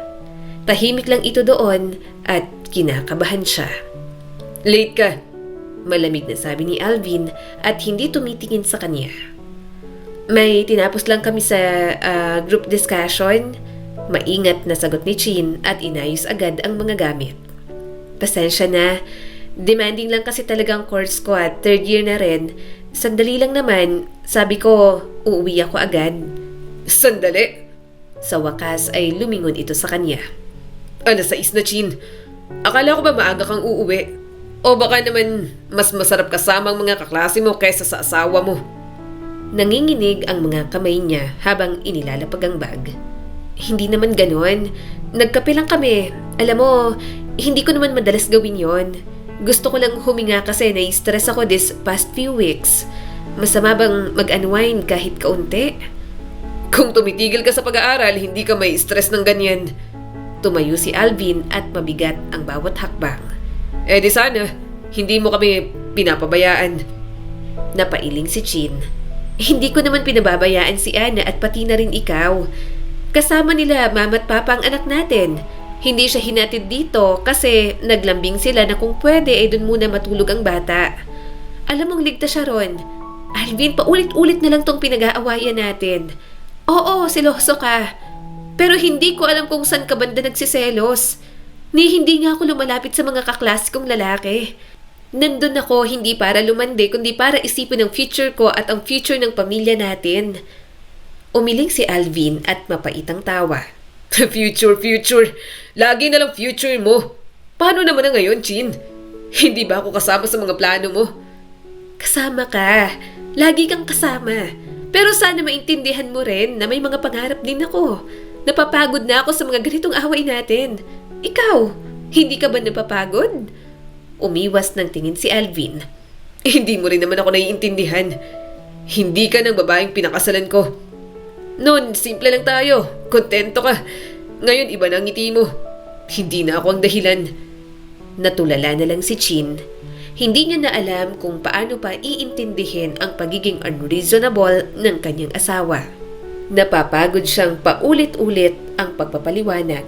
[SPEAKER 2] Tahimik lang ito doon at kinakabahan siya.
[SPEAKER 1] Late ka.
[SPEAKER 2] Malamig na sabi ni Alvin at hindi tumitingin sa kanya. May tinapos lang kami sa group discussion. Maingat na sagot ni Chin at inayos agad ang mga gamit. Pasensya na. Demanding lang kasi talagang course ko at third year na rin. Sandali lang naman. Sabi ko, uuwi ako agad.
[SPEAKER 1] Sandali?
[SPEAKER 2] Sa wakas ay lumingon ito sa kanya.
[SPEAKER 1] Alas 6 na, Chin. Akala ko ba maaga kang uuwi? O baka naman mas masarap kasama ang mga kaklase mo kaysa sa asawa mo?
[SPEAKER 2] Nanginginig ang mga kamay niya habang inilalapag ang bag. Hindi naman ganon. Nagkape lang kami. Alam mo, hindi ko naman madalas gawin yon. Gusto ko lang huminga kasi nai-stress ako this past few weeks. Masama bang mag-unwind kahit kaunti?
[SPEAKER 1] Kung tumitigil ka sa pag-aaral, hindi ka may stress ng ganyan.
[SPEAKER 2] Tumayo si Alvin at mabigat ang bawat hakbang.
[SPEAKER 1] Eh di sana, hindi mo kami pinapabayaan.
[SPEAKER 2] Napailing si Chin. Hindi ko naman pinababayaan si Ana at pati na rin ikaw. Kasama nila mama at papa ang anak natin. Hindi siya hinatid dito kasi naglambing sila na kung pwede ay dun muna matulog ang bata. Alam mong ligtas siya ron. Alvin, paulit-ulit na lang tong pinag-aawayan natin. Oo, seloso ka. Pero hindi ko alam kung saan ka banda nagsiselos. Hindi nga ako lumalapit sa mga kaklase kong lalaki. Nandun ako hindi para lumande kundi para isipin ang future ko at ang future ng pamilya natin. Umiling si Alvin at mapaitang tawa.
[SPEAKER 1] Future. Lagi na lang future mo. Paano naman na ngayon, Chin? Hindi ba ako kasama sa mga plano mo?
[SPEAKER 2] Kasama ka. Lagi kang kasama. Pero sana maintindihan mo rin na may mga pangarap din ako. Napapagod na ako sa mga ganitong away natin. Ikaw, hindi ka ba napapagod? Umiwas ng tingin si Alvin.
[SPEAKER 1] Hindi mo rin naman ako naiintindihan. Hindi ka ng babaeng pinakasalan ko. Noon, simple lang tayo. Kontento ka. Ngayon, iba na ang ngiti mo. Hindi na ako ang dahilan.
[SPEAKER 2] Natulala na lang si Chin. Hindi niya na alam kung paano pa iintindihin ang pagiging unreasonable ng kanyang asawa. Napapagod siyang paulit-ulit ang pagpapaliwanag.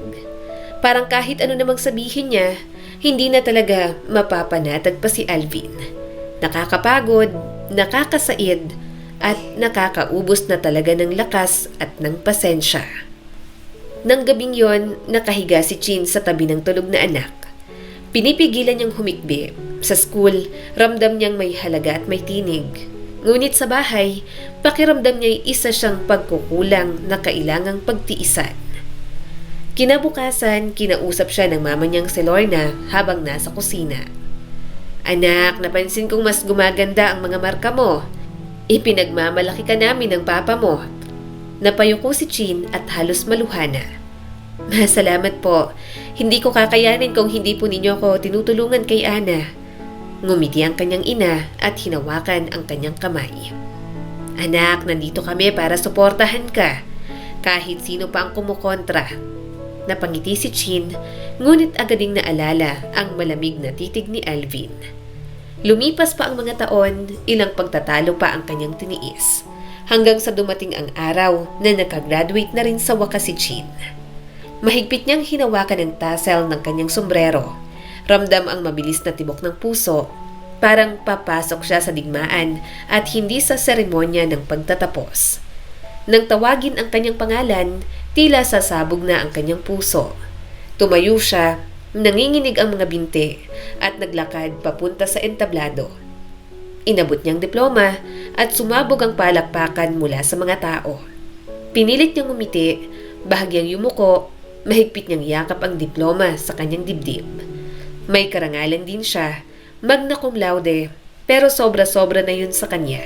[SPEAKER 2] Parang kahit ano namang sabihin niya, hindi na talaga mapapanatag pa si Alvin. Nakakapagod, nakakasaid, at nakakaubos na talaga ng lakas at ng pasensya. Nang gabing yon, nakahiga si Chin sa tabi ng tulog na anak. Pinipigilan niyang humikbi. Sa school, ramdam niyang may halaga at may tinig. Ngunit sa bahay, pakiramdam niya'y isa siyang pagkukulang na kailangang pagtiisan. Kinabukasan, kinausap siya ng mama niyang si Lorna habang nasa kusina. Anak, napansin kong mas gumaganda ang mga marka mo. Ipinagmamalaki ka namin ng papa mo. Napayuko si Chin at halos maluhana. Salamat po. Hindi ko kakayanin kung hindi po ninyo ako tinutulungan kay Ana. Ngumiti ang kanyang ina at hinawakan ang kanyang kamay. Anak, nandito kami para suportahan ka. Kahit sino pa ang kumukontra. Napangiti si Chin, ngunit agad ding naalala ang malamig na titig ni Alvin. Lumipas pa ang mga taon, ilang pagtatalo pa ang kanyang tiniis. Hanggang sa dumating ang araw na nakagraduate na rin sa wakas si Chin. Mahigpit niyang hinawakan ang tassel ng kanyang sombrero. Ramdam ang mabilis na tibok ng puso. Parang papasok siya sa digmaan at hindi sa seremonya ng pagtatapos. Nang tawagin ang kanyang pangalan, tila sasabog na ang kanyang puso. Tumayo siya, nanginginig ang mga binti at naglakad papunta sa entablado. Inabot niyang diploma at sumabog ang palakpakan mula sa mga tao. Pinilit niyang umiti, bahagyang yumuko, mahigpit niyang yakap ang diploma sa kanyang dibdib. May karangalan din siya, magna cum laude, pero sobra-sobra na yun sa kanya.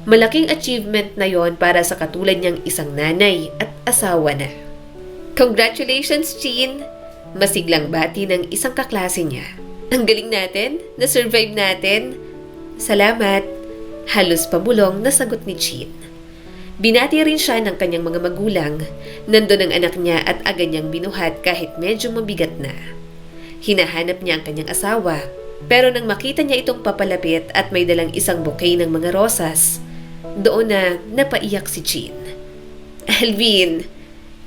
[SPEAKER 2] Malaking achievement na yon para sa katulad niyang isang nanay at asawa na. Congratulations, Chin! Masiglang bati ng isang kaklase niya. Ang galing natin, na-survive natin. Salamat! Halos pabulong na sagot ni Chin. Binati rin siya ng kanyang mga magulang. Nandun ang anak niya at agad niyang binuhat kahit medyo mabigat na. Hinahanap niya ang kanyang asawa, pero nang makita niya itong papalapit at may dalang isang bouquet ng mga rosas, doon na napaiyak si Chin. Alvin!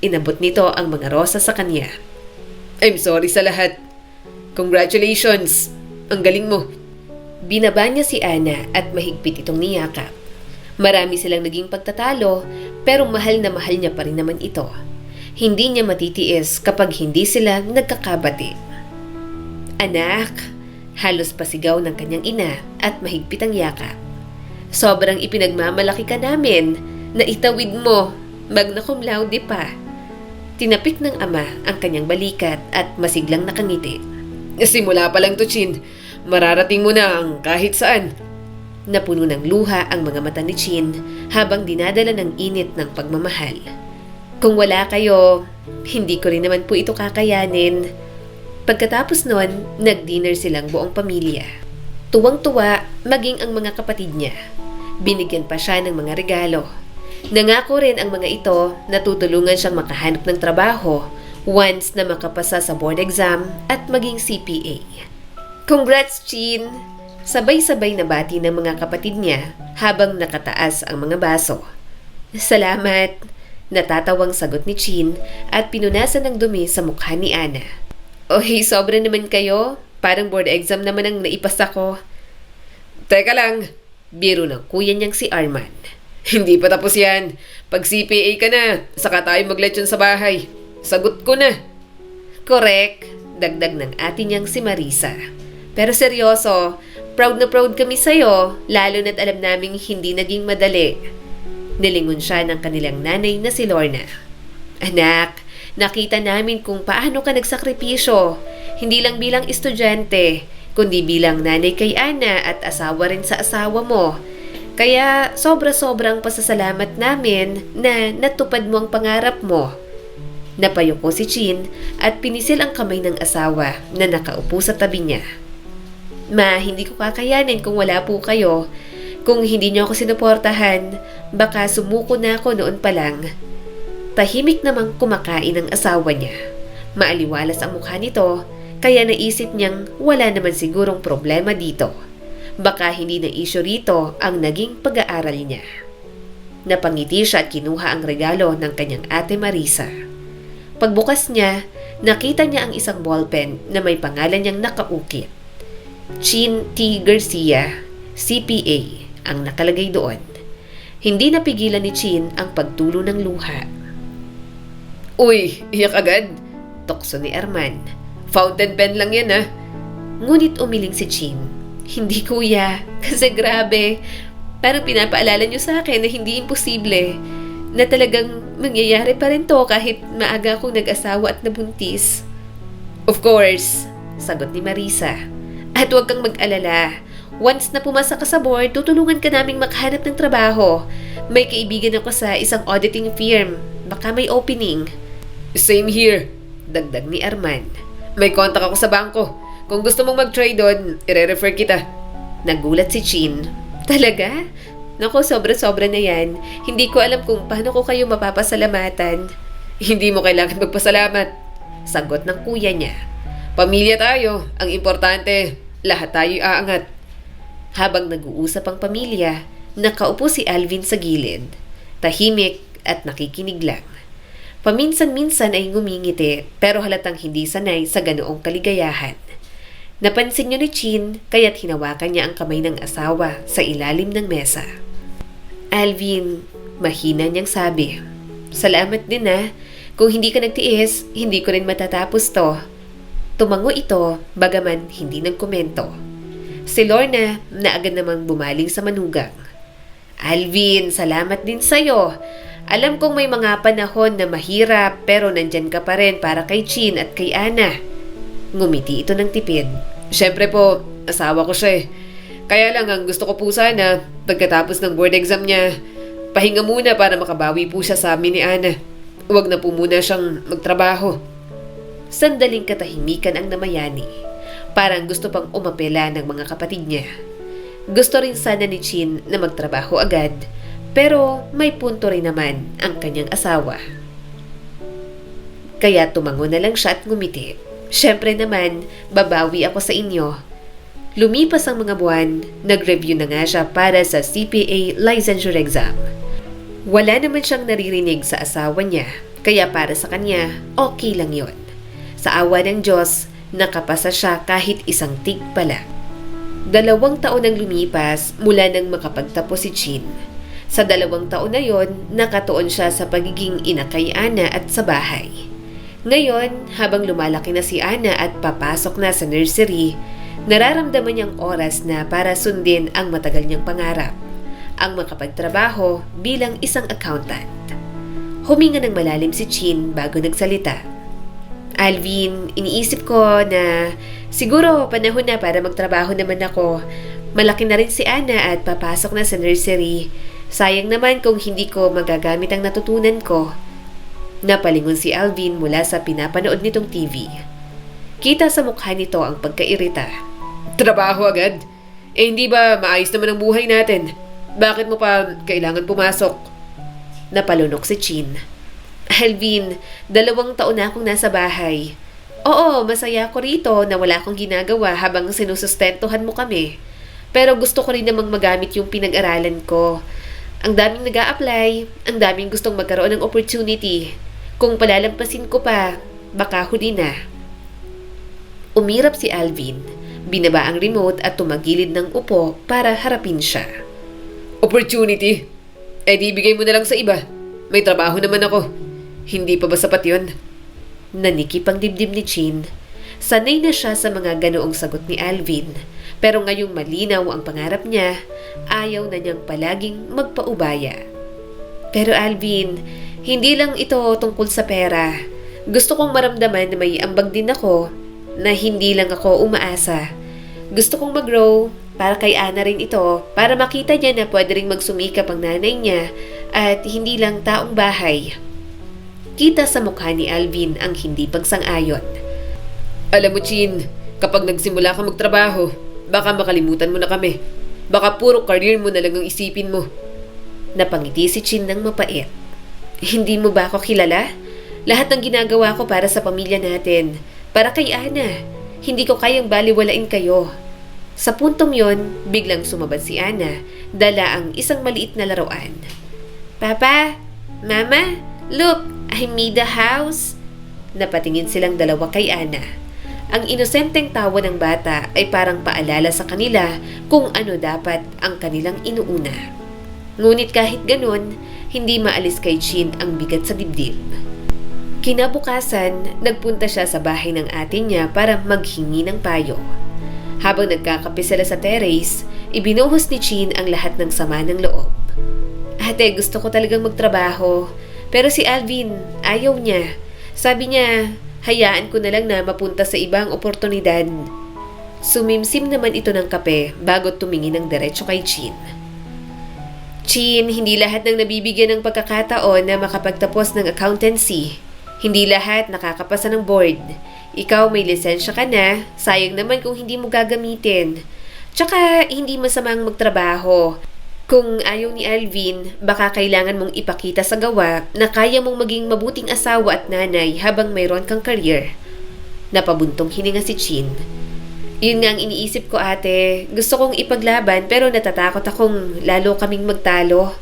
[SPEAKER 2] Inabot nito ang mga rosas sa kanya.
[SPEAKER 1] I'm sorry sa lahat. Congratulations! Ang galing mo.
[SPEAKER 2] Binaba niya si Ana at mahigpit itong niyakap. Marami silang naging pagtatalo, pero mahal na mahal niya pa rin naman ito. Hindi niya matitiis kapag hindi sila nagkakabati. Anak, halos pasigaw ng kanyang ina at mahigpit ang yakap. Sobrang ipinagmamalaki ka namin, na itawid mo, magna cum laude pa. Tinapik ng ama ang kanyang balikat at masiglang nakangiti.
[SPEAKER 1] Simula pa lang to, Chin. Mararating mo na ang kahit saan.
[SPEAKER 2] Napuno ng luha ang mga mata ni Chin habang dinadala ng init ng pagmamahal. Kung wala kayo, hindi ko rin naman po ito kakayanin. Pagkatapos nun, nag-dinner silang buong pamilya. Tuwang-tuwa maging ang mga kapatid niya. Binigyan pa siya ng mga regalo. Nangako rin ang mga ito na tutulungan siyang makahanap ng trabaho once na makapasa sa board exam at maging CPA. Congrats, Chin! Sabay-sabay na bati ng mga kapatid niya habang nakataas ang mga baso. Salamat! Natatawang sagot ni Chin at pinunasan ng dumi sa mukha ni Ana. Oy, sobra naman kayo. Parang board exam naman ang naipasa ko.
[SPEAKER 1] Teka lang.
[SPEAKER 2] Biro ng kuya niyang si Arman.
[SPEAKER 1] Hindi pa tapos yan. Pag CPA ka na, saka tayo maglechon sa bahay. Sagot ko na.
[SPEAKER 2] Correct. Dagdag ng ate niyang si Marisa. Pero seryoso, proud na proud kami sa'yo, lalo na't alam naming hindi naging madali. Nilingon siya ng kanilang nanay na si Lorna. Anak, nakita namin kung paano ka nagsakripisyo. Hindi lang bilang estudyante, kundi bilang nanay kay Ana at asawa rin sa asawa mo. Kaya sobra-sobrang pasasalamat namin na natupad mo ang pangarap mo. Napayuko si Chin at pinisil ang kamay ng asawa na nakaupo sa tabi niya. Ma, hindi ko kakayanin kung wala po kayo. Kung hindi niyo ako sinuportahan, baka sumuko na ako noon pa lang. Tahimik namang kumakain ang asawa niya. Maaliwalas ang mukha nito, kaya naisip niyang wala naman sigurong problema dito. Baka hindi na issue rito ang naging pag-aaral niya. Napangiti siya at kinuha ang regalo ng kanyang ate Marisa. Pagbukas niya, nakita niya ang isang ballpen na may pangalan niyang nakaukit. Chin T. Garcia, CPA, ang nakalagay doon. Hindi napigilan ni Chin ang pagtulo ng luha.
[SPEAKER 1] Uy, iyak agad.
[SPEAKER 2] Tokso ni Arman.
[SPEAKER 1] Fountain pen lang yan ah.
[SPEAKER 2] Ngunit umiling si Chin. Hindi kuya, kasi grabe. Parang pinapaalala niyo sa akin na hindi imposible. Na talagang mangyayari pa rin to kahit maaga akong nag-asawa at nabuntis.
[SPEAKER 1] Of course,
[SPEAKER 2] sagot ni Marisa. At huwag kang mag-alala. Once na pumasa ka sa board, tutulungan ka naming makahanap ng trabaho. May kaibigan ako sa isang auditing firm. Baka may opening.
[SPEAKER 1] Same here,
[SPEAKER 2] dagdag ni Arman.
[SPEAKER 1] May contact ako sa bangko. Kung gusto mong mag-try doon, ire-refer kita.
[SPEAKER 2] Nagulat si Chin. Talaga? Naku, sobra-sobra na yan. Hindi ko alam kung paano ko kayo mapapasalamatan.
[SPEAKER 1] Hindi mo kailangan magpasalamat,
[SPEAKER 2] sagot ng kuya niya.
[SPEAKER 1] Pamilya tayo. Ang importante, lahat tayo'y aangat.
[SPEAKER 2] Habang nag-uusap ang pamilya, nakaupo si Alvin sa gilid. Tahimik at nakikinig lang. Paminsan-minsan ay ngumingiti pero halatang hindi sanay sa ganoong kaligayahan. Napansin niyo ni Chin kaya't hinawakan niya ang kamay ng asawa sa ilalim ng mesa. Alvin, mahina niyang sabi. Salamat din ah. Kung hindi ka nagtiis, hindi ko rin matatapos to. Tumango ito, bagaman hindi nagkomento. Si Lorna na agad namang bumaling sa manugang. Alvin, salamat din sa'yo. Alam kong may mga panahon na mahirap pero nandyan ka pa rin para kay Chin at kay Ana. Ngumiti ito ng tipid.
[SPEAKER 1] Siyempre po, asawa ko siya eh. Kaya lang ang gusto ko po sana, pagkatapos ng board exam niya, pahinga muna para makabawi po siya sa amin ni Ana. Huwag na po muna siyang magtrabaho.
[SPEAKER 2] Sandaling katahimikan ang namayani. Parang gusto pang umapela ng mga kapatid niya. Gusto rin sana ni Chin na magtrabaho agad, pero may punto rin naman ang kanyang asawa. Kaya tumango na lang siya at ngumiti. Siyempre naman, babawi ako sa inyo. Lumipas ang mga buwan, nag-review na nga siya para sa CPA licensure exam. Wala naman siyang naririnig sa asawa niya, kaya para sa kanya, okay lang yon. Sa awa ng Diyos, nakapasa siya kahit isang tig pa lang. 2 taon ang lumipas mula nang makapagtapos si Chin. Sa 2 taon na yon, nakatuon siya sa pagiging ina kay Ana at sa bahay. Ngayon, habang lumalaki na si Ana at papasok na sa nursery, nararamdaman niyang oras na para sundin ang matagal niyang pangarap, ang makapagtrabaho bilang isang accountant. Huminga ng malalim si Chin bago nagsalita. Alvin, iniisip ko na siguro panahon na para magtrabaho naman ako. Malaki na rin si Ana at papasok na sa nursery. Sayang naman kung hindi ko magagamit ang natutunan ko. Napalingon si Alvin mula sa pinapanood nitong TV. Kita sa mukha nito ang pagkairita.
[SPEAKER 1] Trabaho agad? Eh hindi ba maayos naman ang buhay natin? Bakit mo pa kailangan pumasok?
[SPEAKER 2] Napalunok si Chin. Alvin, 2 taon na akong nasa bahay. Oo, masaya ako rito na wala akong ginagawa habang sinusustentuhan mo kami. Pero gusto ko rin namang magamit yung pinag-aralan ko. Ang daming nag-a-apply, ang daming gustong magkaroon ng opportunity. Kung palalampasin ko pa, baka huli na. Umirap si Alvin, binaba ang remote at tumagilid ng upo para harapin siya.
[SPEAKER 1] Opportunity? Eh di bigay mo na lang sa iba. May trabaho naman ako. Hindi pa ba sapat yun?
[SPEAKER 2] Nanikip ang dibdib ni Chin. Sanay na siya sa mga ganoong sagot ni Alvin. Pero ngayong malinaw ang pangarap niya, ayaw na niyang palaging magpaubaya. Pero Alvin, hindi lang ito tungkol sa pera. Gusto kong maramdaman na may ambag din ako, na hindi lang ako umaasa. Gusto kong mag-grow para kay Ana rin ito, para makita niya na pwede rin magsumikap ang nanay niya at hindi lang taong bahay. Kita sa mukha ni Alvin ang hindi pagsang-ayon.
[SPEAKER 1] Alam mo, Chin, kapag nagsimula ka magtrabaho, baka makalimutan mo na kami. Baka puro career mo na lang ang isipin mo.
[SPEAKER 2] Napangiti si Chin ng mapait. Hindi mo ba ako kilala? Lahat ng ginagawa ko para sa pamilya natin. Para kay Ana. Hindi ko kayang baliwalain kayo. Sa puntong yon, biglang sumabad si Ana, dala ang isang maliit na laruan. Papa, Mama, look, I made a house. Napatingin silang dalawa kay Ana. Ang inosenteng tawa ng bata ay parang paalala sa kanila kung ano dapat ang kanilang inuuna. Ngunit kahit ganun, hindi maalis kay Chin ang bigat sa dibdib. Kinabukasan, nagpunta siya sa bahay ng ate niya para maghingi ng payo. Habang nagkakape sila sa terrace, ibinuhos ni Chin ang lahat ng sama ng loob. Ate, gusto ko talagang magtrabaho. Pero si Alvin, ayaw niya. Sabi niya, hayaan ko na lang na mapunta sa ibang oportunidad. Sumimsim naman ito ng kape bago tumingin ng diretso kay Chin. Chin, hindi lahat ng nabibigyan ng pagkakataon na makapagtapos ng accountancy. Hindi lahat nakakapasa ng board. Ikaw may lisensya ka na, sayang naman kung hindi mo gagamitin. Tsaka, hindi masamang magtrabaho. Kung ayaw ni Alvin, baka kailangan mong ipakita sa gawa na kaya mong maging mabuting asawa at nanay habang mayroon kang career. Napabuntong hininga si Chin. Yun nga ang iniisip ko, ate. Gusto kong ipaglaban pero natatakot akong lalo kaming magtalo.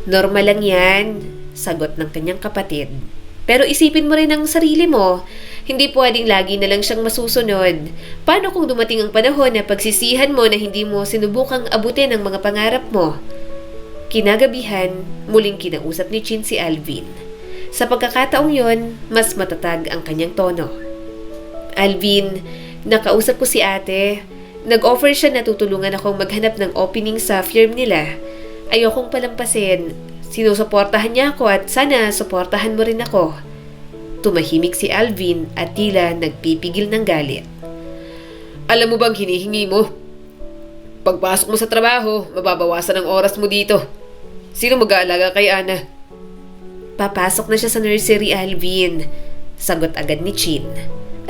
[SPEAKER 2] Normal lang yan, sagot ng kanyang kapatid. Pero isipin mo rin ang sarili mo. Hindi pwedeng lagi na lang siyang masusunod. Paano kung dumating ang panahon na pagsisihan mo na hindi mo sinubukang abutin ang mga pangarap mo? Kinagabihan, muling kinausap ni Chin si Alvin. Sa pagkakataong yon, mas matatag ang kanyang tono. Alvin, nakausap ko si ate. Nag-offer siya na tutulungan akong maghanap ng opening sa firm nila. Ayokong palampasin. Sinusuportahan niya ako at sana suportahan mo rin ako. Tumahimik si Alvin at tila nagpipigil ng galit.
[SPEAKER 1] Alam mo bang hinihingi mo? Pagpasok mo sa trabaho, mababawasan ang oras mo dito. Sino mag-aalaga kay Ana?
[SPEAKER 2] Papasok na siya sa nursery, Alvin. Sagot agad ni Chin.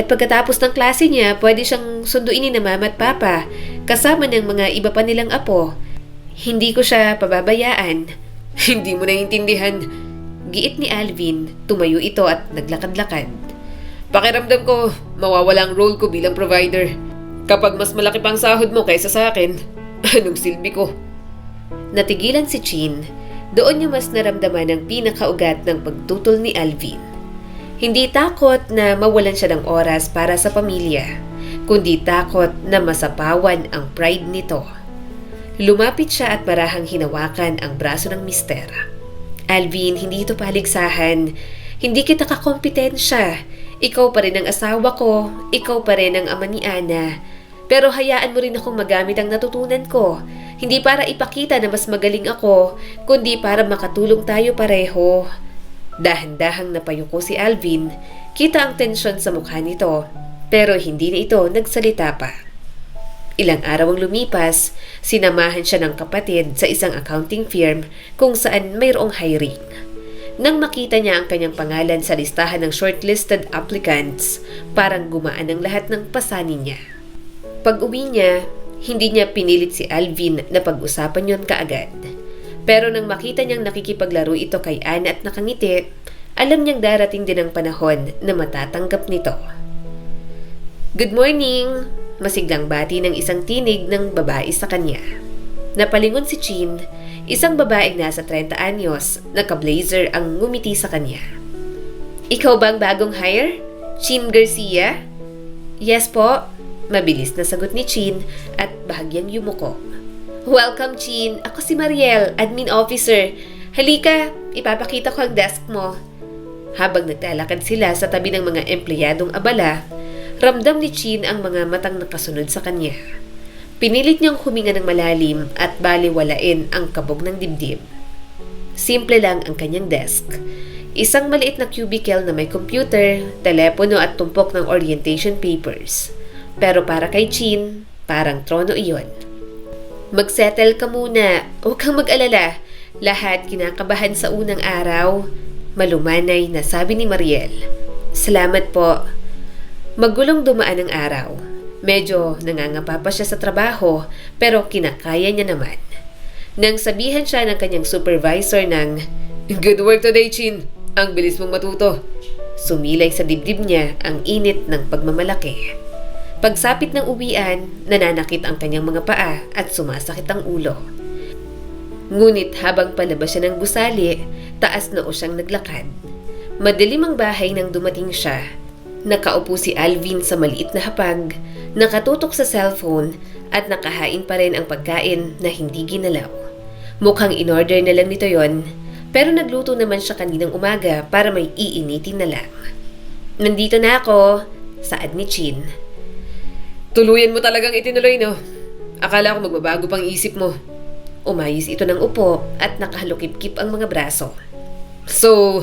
[SPEAKER 2] At pagkatapos ng klase niya, pwede siyang sunduin ni mama at papa, kasama ng mga iba pa nilang apo. Hindi ko siya pababayaan.
[SPEAKER 1] Hindi mo naiintindihan.
[SPEAKER 2] Giit ni Alvin, tumayo ito at naglakad-lakad.
[SPEAKER 1] Pakiramdam ko, mawawala ang role ko bilang provider. Kapag mas malaki pang sahod mo kaysa sa akin, anong silbi ko?
[SPEAKER 2] Natigilan si Chin. Doon niya mas naramdaman ang pinakaugat ng pagtutol ni Alvin. Hindi takot na mawalan siya ng oras para sa pamilya, kundi takot na masapawan ang pride nito. Lumapit siya at marahang hinawakan ang braso ng mister. Alvin, hindi ito paligsahan. Hindi kita kakompetensya. Ikaw pa rin ang asawa ko. Ikaw pa rin ang ama ni Ana. Pero hayaan mo rin akong magamit ang natutunan ko. Hindi para ipakita na mas magaling ako, kundi para makatulong tayo pareho. Dahan-dahang napayuko si Alvin. Kita ang tensyon sa mukha nito. Pero hindi na ito nagsalita pa. Ilang araw ang lumipas, sinamahan siya ng kapatid sa isang accounting firm kung saan mayroong hiring. Nang makita niya ang kanyang pangalan sa listahan ng shortlisted applicants, parang gumaan ang lahat ng pasanin niya. Pag-uwi niya, hindi niya pinilit si Alvin na pag-usapan yon kaagad. Pero nang makita niyang nakikipaglaro ito kay Ana at nakangiti, alam niyang darating din ang panahon na matatanggap nito. Good morning! Masiglang bati ng isang tinig ng babae sa kanya. Napalingon si Chin, isang babaeng nasa 30 anyos, naka-blazer ang ngumiti sa kanya. Ikaw ba ang bagong hire? Chin Garcia? Yes po, mabilis na sagot ni Chin at bahagyang yumuko. Welcome Chin, ako si Mariel, admin officer. Halika, ipapakita ko ang desk mo. Habang naglalakad sila sa tabi ng mga empleyadong abala, ramdam ni Chin ang mga matang nakasunod sa kanya. Pinilit niyang huminga ng malalim at baliwalain ang kabog ng dibdib. Simple lang ang kanyang desk. Isang maliit na cubicle na may computer, telepono at tumpok ng orientation papers. Pero para kay Chin, parang trono iyon. Magsettle ka muna, huwag kang mag-alala. Lahat kinakabahan sa unang araw. Malumanay na sabi ni Mariel. Salamat po. Magulong dumaan ang araw. Medyo nangangapa pa siya sa trabaho pero kinakaya niya naman. Nang sabihan siya ng kanyang supervisor ng, "Good work today, Chin. Ang bilis mong matuto." Sumilay sa dibdib niya ang init ng pagmamalaki. Pagsapit ng uwian, nananakit ang kanyang mga paa at sumasakit ang ulo. Ngunit habang palabas siya ng gusali, taas noo siyang naglakad. Madilim ang bahay nang dumating siya. Nakaupo si Alvin sa maliit na hapag, nakatutok sa cellphone at nakahain pa rin ang pagkain na hindi ginalaw. Mukhang in-order na lang nito yon, pero nagluto naman siya kaninang umaga para may iinitin na lang. "Nandito na ako," saad ni Chin.
[SPEAKER 1] Tuluyan mo talagang itinuloy, no? Akala ko magbabago pang isip mo.
[SPEAKER 2] Umayos ito ng upo at nakahalukip-kip ang mga braso.
[SPEAKER 1] So,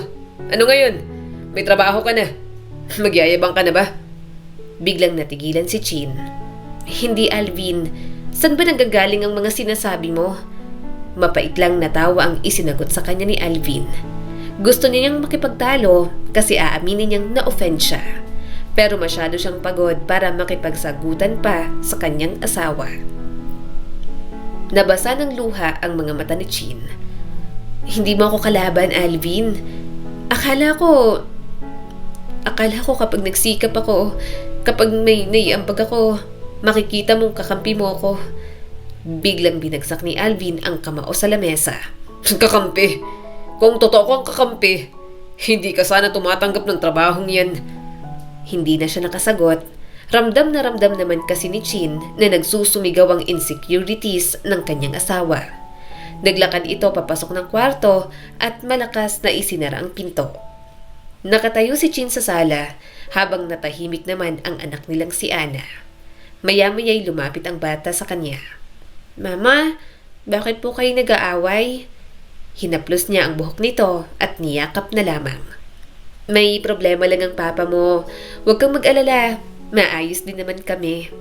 [SPEAKER 1] ano ngayon? May trabaho ka na? Magyayabang ka na ba?
[SPEAKER 2] Biglang natigilan si Chin. "Hindi, Alvin. Saan ba nanggagaling ang mga sinasabi mo?" Mapait lang natawa ang isinagot sa kanya ni Alvin. Gusto niyang makipagtalo kasi aaminin niyang na-offend siya. Pero masyado siyang pagod para makipagsagutan pa sa kanyang asawa. Nabasa ng luha ang mga mata ni Chin. "Hindi mo ako kalaban, Alvin. Akala ko kapag nagsikap ako, kapag may naiambag ako, makikita mong kakampi mo ako." Biglang binagsak ni Alvin ang kamao sa lamesa.
[SPEAKER 1] Kakampi? Kung totoo kang kakampi, hindi ka sana tumatanggap ng trabahong yan.
[SPEAKER 2] Hindi na siya nakasagot. Ramdam naman kasi ni Chin na nagsusumigaw ang insecurities ng kanyang asawa. Naglakad ito papasok ng kwarto at malakas na isinara ang pinto. Nakatayo si Chin sa sala habang natahimik naman ang anak nilang si Ana. Maya-maya'y lumapit ang bata sa kanya. "Mama, bakit po kayo nag-aaway?" Hinaplos niya ang buhok nito at niyakap na lamang. "May problema lang ang papa mo. Huwag kang mag-alala. Maayos din naman kami."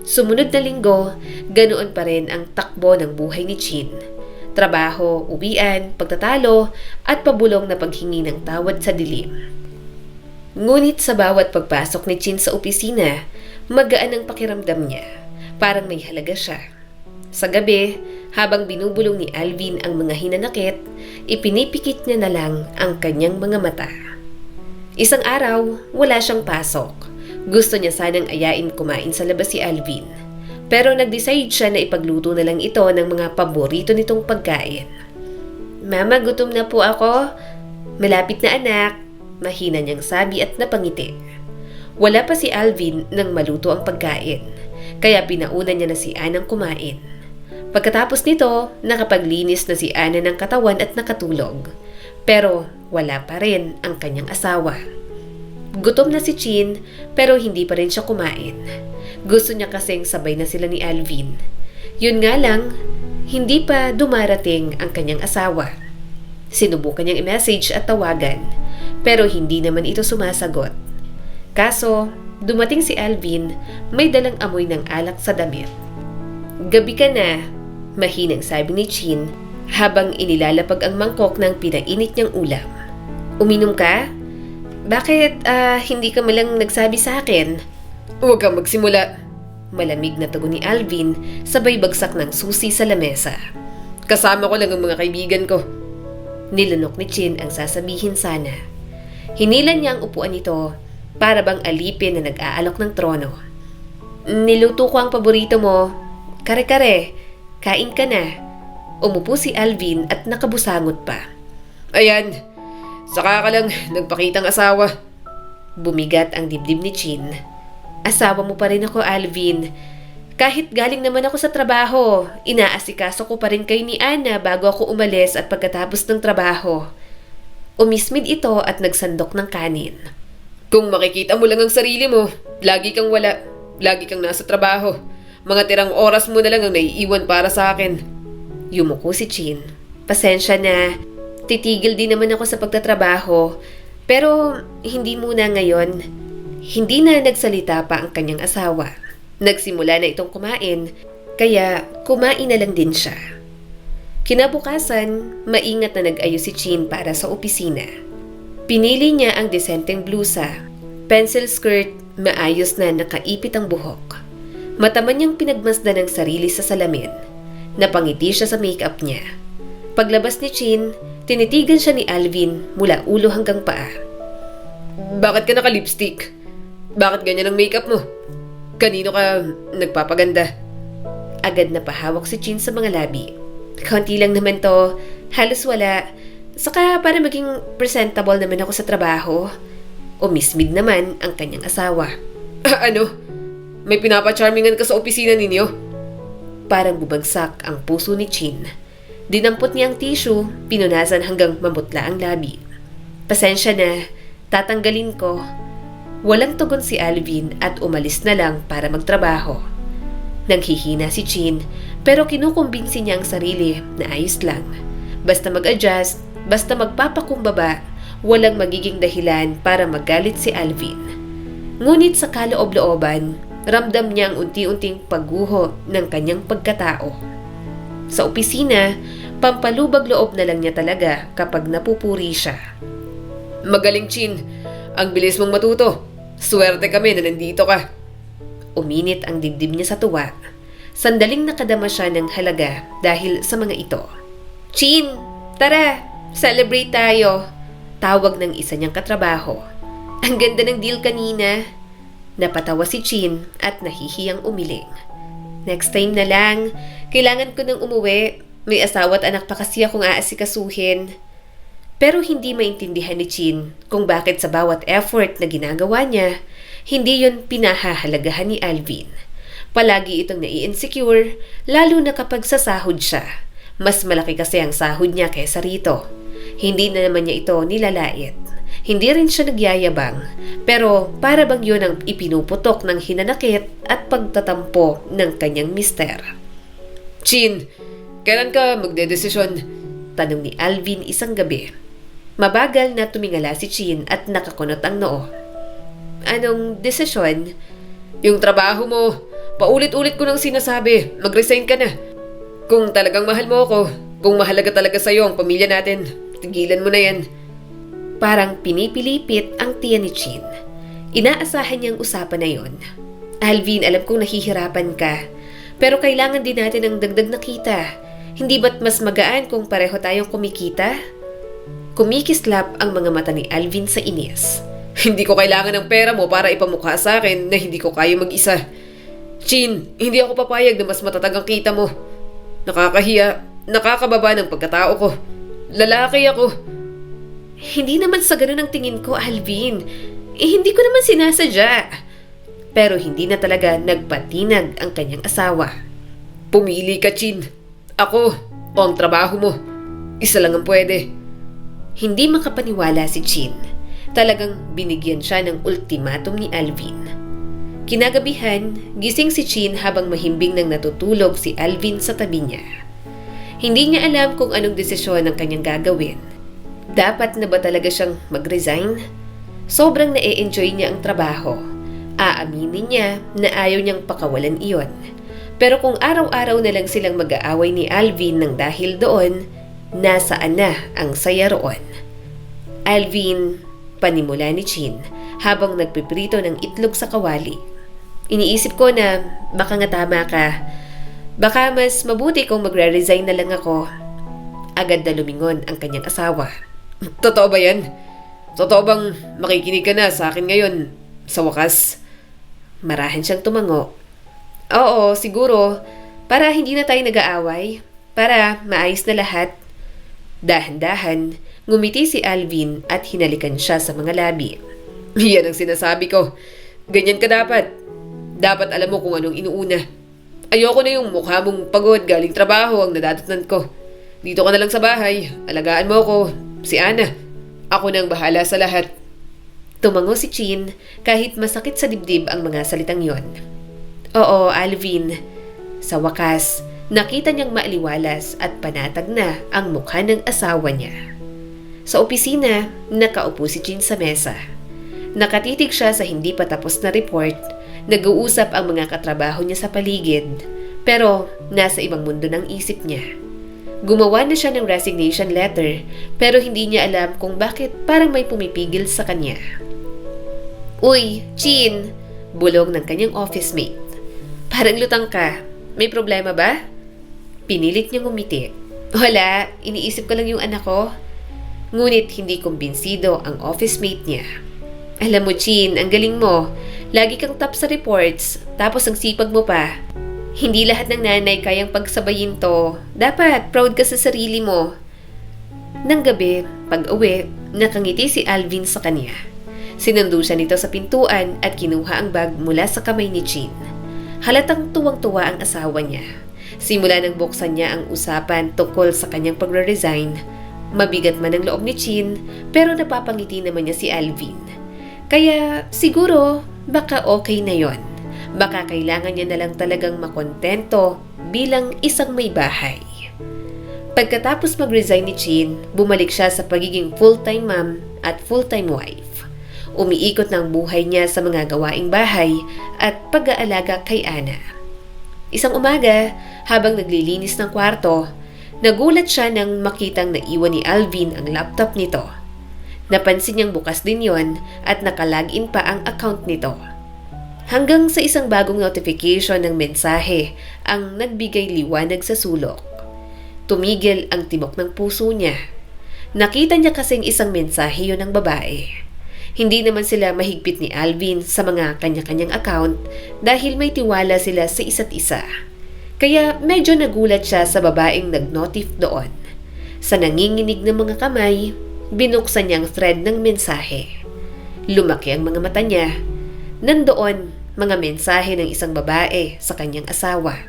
[SPEAKER 2] Sumunod na linggo, ganoon pa rin ang takbo ng buhay ni Chin. Trabaho, uwian, pagtatalo, at pabulong na paghingi ng tawad sa dilim. Ngunit sa bawat pagpasok ni Chin sa opisina, magaan ang pakiramdam niya. Parang may halaga siya. Sa gabi, habang binubulong ni Alvin ang mga hinanakit, ipinipikit niya na lang ang kanyang mga mata. Isang araw, wala siyang pasok. Gusto niya sanang ayain kumain sa labas si Alvin. Pero nag-decide siya na ipagluto na lang ito ng mga paborito nitong pagkain. "Mama, gutom na po ako." "Malapit na, anak," mahina niyang sabi at napangiti. Wala pa si Alvin nang maluto ang pagkain, kaya pinauna niya na si Anang kumain. Pagkatapos nito, nakapaglinis na si Ana ng katawan at nakatulog. Pero wala pa rin ang kanyang asawa. Gutom na si Chin pero hindi pa rin siya kumain. Gusto niya kasing sabay na sila ni Alvin. Yun nga lang, hindi pa dumarating ang kanyang asawa. Sinubukan niyang i-message at tawagan pero hindi naman ito sumasagot. Kaso, dumating si Alvin, may dalang amoy ng alak sa damit. "Gabi ka na," mahinang sabi ni Chin habang inilalapag ang mangkok ng pinainit niyang ulam. "Uminom ka? Bakit hindi ka malang nagsabi sa akin?"
[SPEAKER 1] Huwag kang magsimula.
[SPEAKER 2] Malamig na tugon ni Alvin sabay bagsak ng susi sa lamesa.
[SPEAKER 1] Kasama ko lang ang mga kaibigan ko.
[SPEAKER 2] Nilunok ni Chin ang sasabihin sana. Hinilan niya ang upuan nito para bang alipin na nag-aalok ng trono. "Niluto ko ang paborito mo. Kare-kare, kain ka na." Umupo si Alvin at nakabusangot pa.
[SPEAKER 1] Ayan, saka ka lang nagpakitang asawa.
[SPEAKER 2] Bumigat ang dibdib ni Chin. "Asawa mo pa rin ako, Alvin. Kahit galing naman ako sa trabaho, inaasikaso ko pa rin kayo ni Ana bago ako umalis at pagkatapos ng trabaho." Umismid ito at nagsandok ng kanin.
[SPEAKER 1] Kung makikita mo lang ang sarili mo, lagi kang wala. Lagi kang nasa trabaho. Mga tirang oras mo na lang ang naiiwan para sa akin.
[SPEAKER 2] Yumuko si Chin. "Pasensya na. Titigil din naman ako sa pagtatrabaho, pero hindi muna ngayon. Hindi na nagsalita pa ang kanyang asawa. Nagsimula na itong kumain, kaya kumain na lang din siya. Kinabukasan, maingat na nag-ayos si Chin para sa opisina. Pinili niya ang desenteng blusa, pencil skirt, maayos na nakaipit ang buhok. Mataman niyang pinagmasdan ng sarili sa salamin. Napangiti siya sa makeup niya. Paglabas ni Chin, tinitigan siya ni Alvin mula ulo hanggang paa.
[SPEAKER 1] Bakit ka naka-lipstick? Bakit ganyan ang makeup mo? Kanino ka nagpapaganda?
[SPEAKER 2] Agad na pahawak si Chin sa mga labi. Konti lang naman to, halos wala. Saka para maging presentable naman ako sa trabaho. Umismid naman ang kanyang asawa.
[SPEAKER 1] Ano? May pinapa-charmingan ka sa opisina ninyo?
[SPEAKER 2] Parang bubagsak ang puso ni Chin. Dinampot niya ang tissue, pinunasan hanggang mamutla ang labi. Pasensya na, tatanggalin ko. Walang tugon si Alvin at umalis na lang para magtrabaho. Nanghihina si Chin pero kinukumbinsi niya ang sarili na ayos lang. Basta mag-adjust, basta magpapakumbaba, walang magiging dahilan para magalit si Alvin. Ngunit sa kaloob-looban, ramdam niya ang unti-unting pagguho ng kanyang pagkatao. Sa opisina, pampalubag loob na lang niya talaga kapag napupuri siya.
[SPEAKER 1] Magaling, Chin. Ang bilis mong matuto. Swerte kami na nandito ka.
[SPEAKER 2] Uminit ang dibdib niya sa tuwa. Sandaling nakadama siya ng halaga dahil sa mga ito. Chin, tara, celebrate tayo. Tawag ng isa niyang katrabaho. Ang ganda ng deal kanina. Napatawa si Chin at nahihiyang umiling. Next time na lang, kailangan ko nang umuwi. May asawa at anak pa kasi akong aasikasuhin. Pero hindi maintindihan ni Chin kung bakit sa bawat effort na ginagawa niya, hindi yon pinahahalagahan ni Alvin. Palagi itong nai-insecure, lalo na kapag sasahod siya. Mas malaki kasi ang sahod niya kaysa rito. Hindi na naman niya ito nilalait. Hindi rin siya nagyayabang, pero para bang yun ang ipinuputok ng hinanakit at pagtatampo ng kanyang mister.
[SPEAKER 1] Chin, kailan ka magdedesisyon?
[SPEAKER 2] Tanong ni Alvin isang gabi. Mabagal na tumingala si Chin at nakakunot ang noo. Anong desisyon?
[SPEAKER 1] Yung trabaho mo. Paulit-ulit ko nang sinasabi, mag-resign ka na. Kung talagang mahal mo ako, kung mahalaga talaga sa'yo ang pamilya natin, tigilan mo na yan.
[SPEAKER 2] Parang pinipilipit ang tiyan ni Chin. Inaasahan niyang usapan na yon. Alvin, alam kong nahihirapan ka, pero kailangan din natin ng dagdag na kita. Hindi ba't mas magaan kung pareho tayong kumikita? Kumikislap ang mga mata ni Alvin sa inis.
[SPEAKER 1] Hindi ko kailangan ng pera mo para ipamukha sa akin na hindi ko kaya mag-isa. Chin, hindi ako papayag na mas matatag ang kita mo. Nakakahiya, nakakababa ng pagkatao ko. Lalaki ako.
[SPEAKER 2] Hindi naman sa ganun ang tingin ko, Alvin. Hindi ko naman sinasadya. Pero hindi na talaga nagpatinag ang kanyang asawa.
[SPEAKER 1] Pumili ka, Chin. Ako o ang trabaho mo. Isa lang ang pwede.
[SPEAKER 2] Hindi makapaniwala si Chin. Talagang binigyan siya ng ultimatum ni Alvin. Kinagabihan, gising si Chin habang mahimbing nang natutulog si Alvin sa tabi niya. Hindi niya alam kung anong desisyon ang kanyang gagawin. Dapat na ba talaga siyang mag-resign? Sobrang na-enjoy niya ang trabaho. Aaminin niya na ayaw niyang pakawalan iyon. Pero kung araw-araw na lang silang mag-aaway ni Alvin nang dahil doon, nasaan na ang saya roon? Alvin, panimula ni Chin habang nagpiprito ng itlog sa kawali. Iniisip ko na baka nga tama ka. Baka mas mabuti kung magre-resign na lang ako. Agad na lumingon ang kanyang asawa.
[SPEAKER 1] Totoo ba yan? Totoo bang makikinig ka na sa akin ngayon sa wakas?
[SPEAKER 2] Marahan siyang tumango. Oo, siguro. Para hindi na tayo nag-aaway. Para maayos na lahat. Dahan-dahan, ngumiti si Alvin at hinalikan siya sa mga labi.
[SPEAKER 1] Yan ang sinasabi ko. Ganyan ka dapat. Dapat alam mo kung anong inuuna. Ayoko na yung mukha mong pagod galing trabaho ang nadadatnan ko. Dito ka na lang sa bahay. Alagaan mo ako. Si Ana. Ako nang bahala sa lahat.
[SPEAKER 2] Tumango si Chin kahit masakit sa dibdib ang mga salitang yon. Oo, Alvin. Sa wakas, nakita niyang maaliwalas at panatag na ang mukha ng asawa niya. Sa opisina, nakaupo si Jean sa mesa. Nakatitig siya sa hindi pa tapos na report. Nag-uusap ang mga katrabaho niya sa paligid, pero nasa ibang mundo ng isip niya. Gumawa na siya ng resignation letter, pero hindi niya alam kung bakit parang may pumipigil sa kanya. "Uy, Chin!" bulong ng kanyang office mate. "Parang lutang ka. May problema ba?" Pinilit niyang umiti. "Wala, iniisip ko lang yung anak ko." Ngunit hindi kumbinsido ang office mate niya. "Alam mo, Chin, ang galing mo. Lagi kang top sa reports, tapos ang sipag mo pa. Hindi lahat ng nanay kayang pagsabayin to. Dapat proud ka sa sarili mo." Nang gabi, pag-uwi, nakangiti si Alvin sa kanya. Sinundo siya nito sa pintuan at kinuha ang bag mula sa kamay ni Chin. Halatang tuwang-tuwa ang asawa niya. Simula nang buksan niya ang usapan tungkol sa kanyang pagre-resign. Mabigat man ang loob ni Chin, pero napapangiti naman niya si Alvin. Kaya siguro baka okay na yon. Baka kailangan niya na lang talagang makontento bilang isang may bahay. Pagkatapos mag-resign ni Chin, bumalik siya sa pagiging full-time mom at full-time wife. Umiikot ng buhay niya sa mga gawaing bahay at pag-aalaga kay Ana. Isang umaga, habang naglilinis ng kwarto, nagulat siya nang makitang naiwan ni Alvin ang laptop nito. Napansin niyang bukas din yon at nakalagin pa ang account nito. Hanggang sa isang bagong notification ng mensahe ang nagbigay liwanag sa sulok. Tumigil ang tibok ng puso niya. Nakita niya kasing isang mensahe yon ng babae. Hindi naman sila mahigpit ni Alvin sa mga kanya-kanyang account dahil may tiwala sila sa isa't isa. Kaya medyo nagulat siya sa babaeng nag-notif doon. Sa nanginginig ng mga kamay, binuksan niya ang thread ng mensahe. Lumaki ang mga mata niya. Nandoon mga mensahe ng isang babae sa kanyang asawa.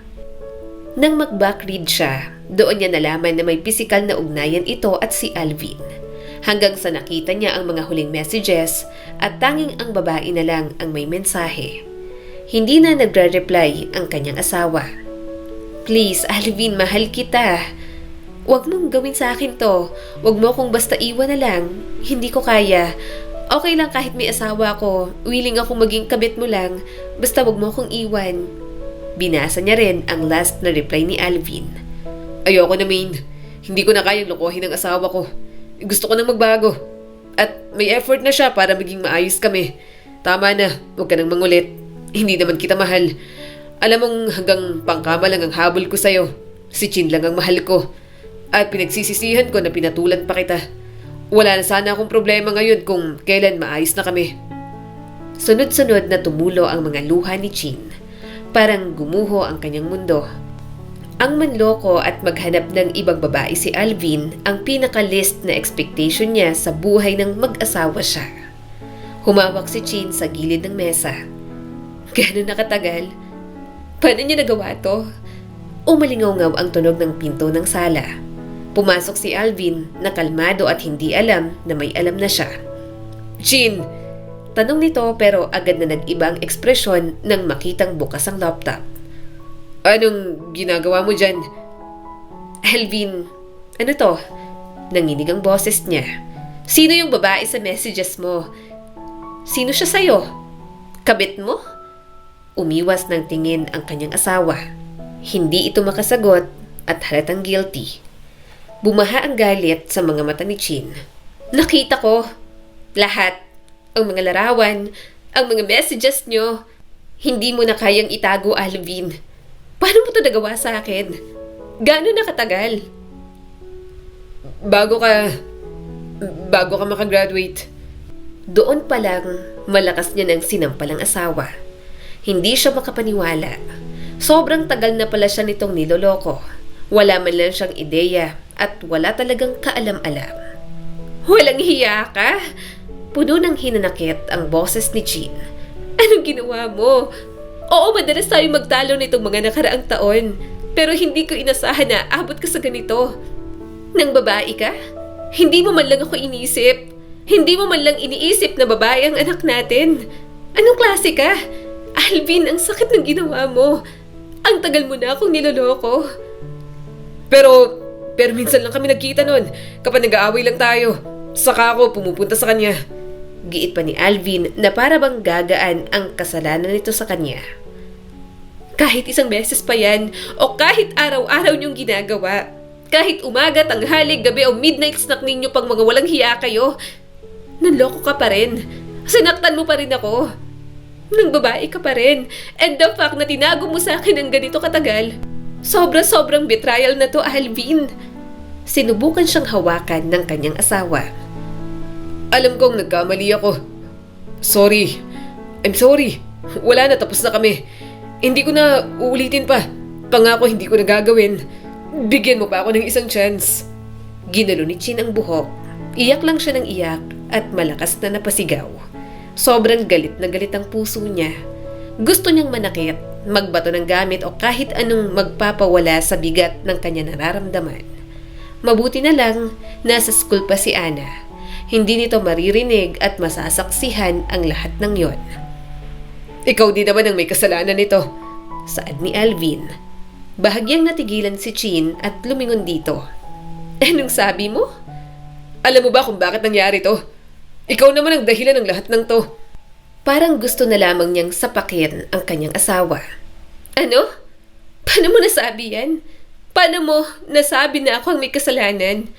[SPEAKER 2] Nang mag-backread siya, doon niya nalaman na may pisikal na ugnayan ito at si Alvin. Hanggang sa nakita niya ang mga huling messages at tanging ang babae na lang ang may mensahe. Hindi na nagre-reply ang kanyang asawa. "Please, Alvin, mahal kita. Huwag mong gawin sa akin to. Huwag mo kong basta iwan na lang. Hindi ko kaya. Okay lang kahit may asawa ko. Willing akong maging kabit mo lang. Basta huwag mo kong iwan." Binasa niya rin ang last na reply ni Alvin. "Ayoko na, Maine. Hindi ko na kayang lokohin ang asawa ko. Gusto ko nang magbago. At may effort na siya para maging maayos kami. Tama na. Huwag ka nang mangulit. Hindi naman kita mahal. Alam mong hanggang pangkama lang ang habol ko sa'yo. Si Chin lang ang mahal ko. At pinagsisisihan ko na pinatulan pa kita. Wala na sana akong problema ngayon kung kailan maayos na kami." Sunod-sunod na tumulo ang mga luha ni Chin. Parang gumuho ang kanyang mundo. Ang manloko at maghanap ng ibang babae si Alvin ang pinaka-list na expectation niya sa buhay ng mag-asawa siya. Humawak si Chin sa gilid ng mesa. Gano'n nakatagal? Paano niya nagawa to? Umalingaw-ngaw ang tunog ng pinto ng sala. Pumasok si Alvin na kalmado at hindi alam na may alam na siya. "Chin!" Tanong nito pero agad na nag-iba ang ekspresyon nang makitang bukas ang laptop. "Anong ginagawa mo dyan?" "Alvin, ano to?" Nanginig ang boses niya. "Sino yung babae sa messages mo? Sino siya sa'yo? Kabit mo?" Umiwas ng tingin ang kanyang asawa. Hindi ito makasagot at halatang guilty. Bumaha ang galit sa mga mata ni Chin. "Nakita ko. Lahat. Ang mga larawan, ang mga messages nyo. Hindi mo na kayang itago, Alvin. Paano mo ito nagawa sa akin? Gaano nakatagal?" Bago ka makagraduate." Doon pa lang, malakas niya ng sinampalang asawa. Hindi siya makapaniwala. Sobrang tagal na pala siya nitong niloloko. Wala man lang siyang ideya at wala talagang kaalam-alam. "Walang hiya ka?" Puno ng hinanakit ang boses ni Chin. "Anong ginawa mo? Oo, madalas tayo magtalo nitong mga nakaraang taon. Pero hindi ko inasahan na abot ka sa ganito. Nang babae ka? Hindi mo man lang ako inisip. Hindi mo man lang iniisip na babae ang anak natin. Anong klase ka? Alvin, ang sakit ng ginawa mo. Ang tagal mo na akong niloloko." Pero minsan lang kami nagkita nun kapag nag-aaway lang tayo.
[SPEAKER 1] Saka ako pumupunta sa kanya.
[SPEAKER 2] Giit pa ni Alvin na para bang gagaan ang kasalanan nito sa kanya. Kahit isang beses pa yan o kahit araw-araw niyong ginagawa, kahit umaga, tanghali, gabi o midnight snack ninyo pang mga walang hiya kayo, nanloko ka pa rin. Sinaktan mo pa rin ako. Nang babae ka pa rin. And the fact na tinago mo sa akin ng ganito katagal, sobra-sobrang betrayal na to, Alvin. Sinubukan siyang hawakan ng kanyang asawa.
[SPEAKER 1] Alam kong nagkamali ako. Sorry. I'm sorry. Wala na, tapos na kami. Hindi ko na uulitin pa. Pangako hindi ko na gagawin. Bigyan mo pa ako ng isang chance.
[SPEAKER 2] Ginalo ni Chin ang buhok. Iyak lang siya ng iyak at malakas na napasigaw. Sobrang galit na galit ang puso niya. Gusto niyang manakit, magbato ng gamit o kahit anong magpapawala sa bigat ng kanya nararamdaman. Mabuti na lang, nasa school pa si Ana. Hindi nito maririnig at masasaksihan ang lahat ng yon.
[SPEAKER 1] Ikaw din naman ang may kasalanan nito.
[SPEAKER 2] Saad ni Alvin. Bahagyang natigilan si Chin at lumingon dito. Anong sabi mo?
[SPEAKER 1] Alam mo ba kung bakit nangyari to? Ikaw naman ang dahilan ng lahat ng to.
[SPEAKER 2] Parang gusto na lamang niyang sapakin ang kanyang asawa. Ano? Paano mo nasabi yan? Paano mo nasabi na ako ang may kasalanan?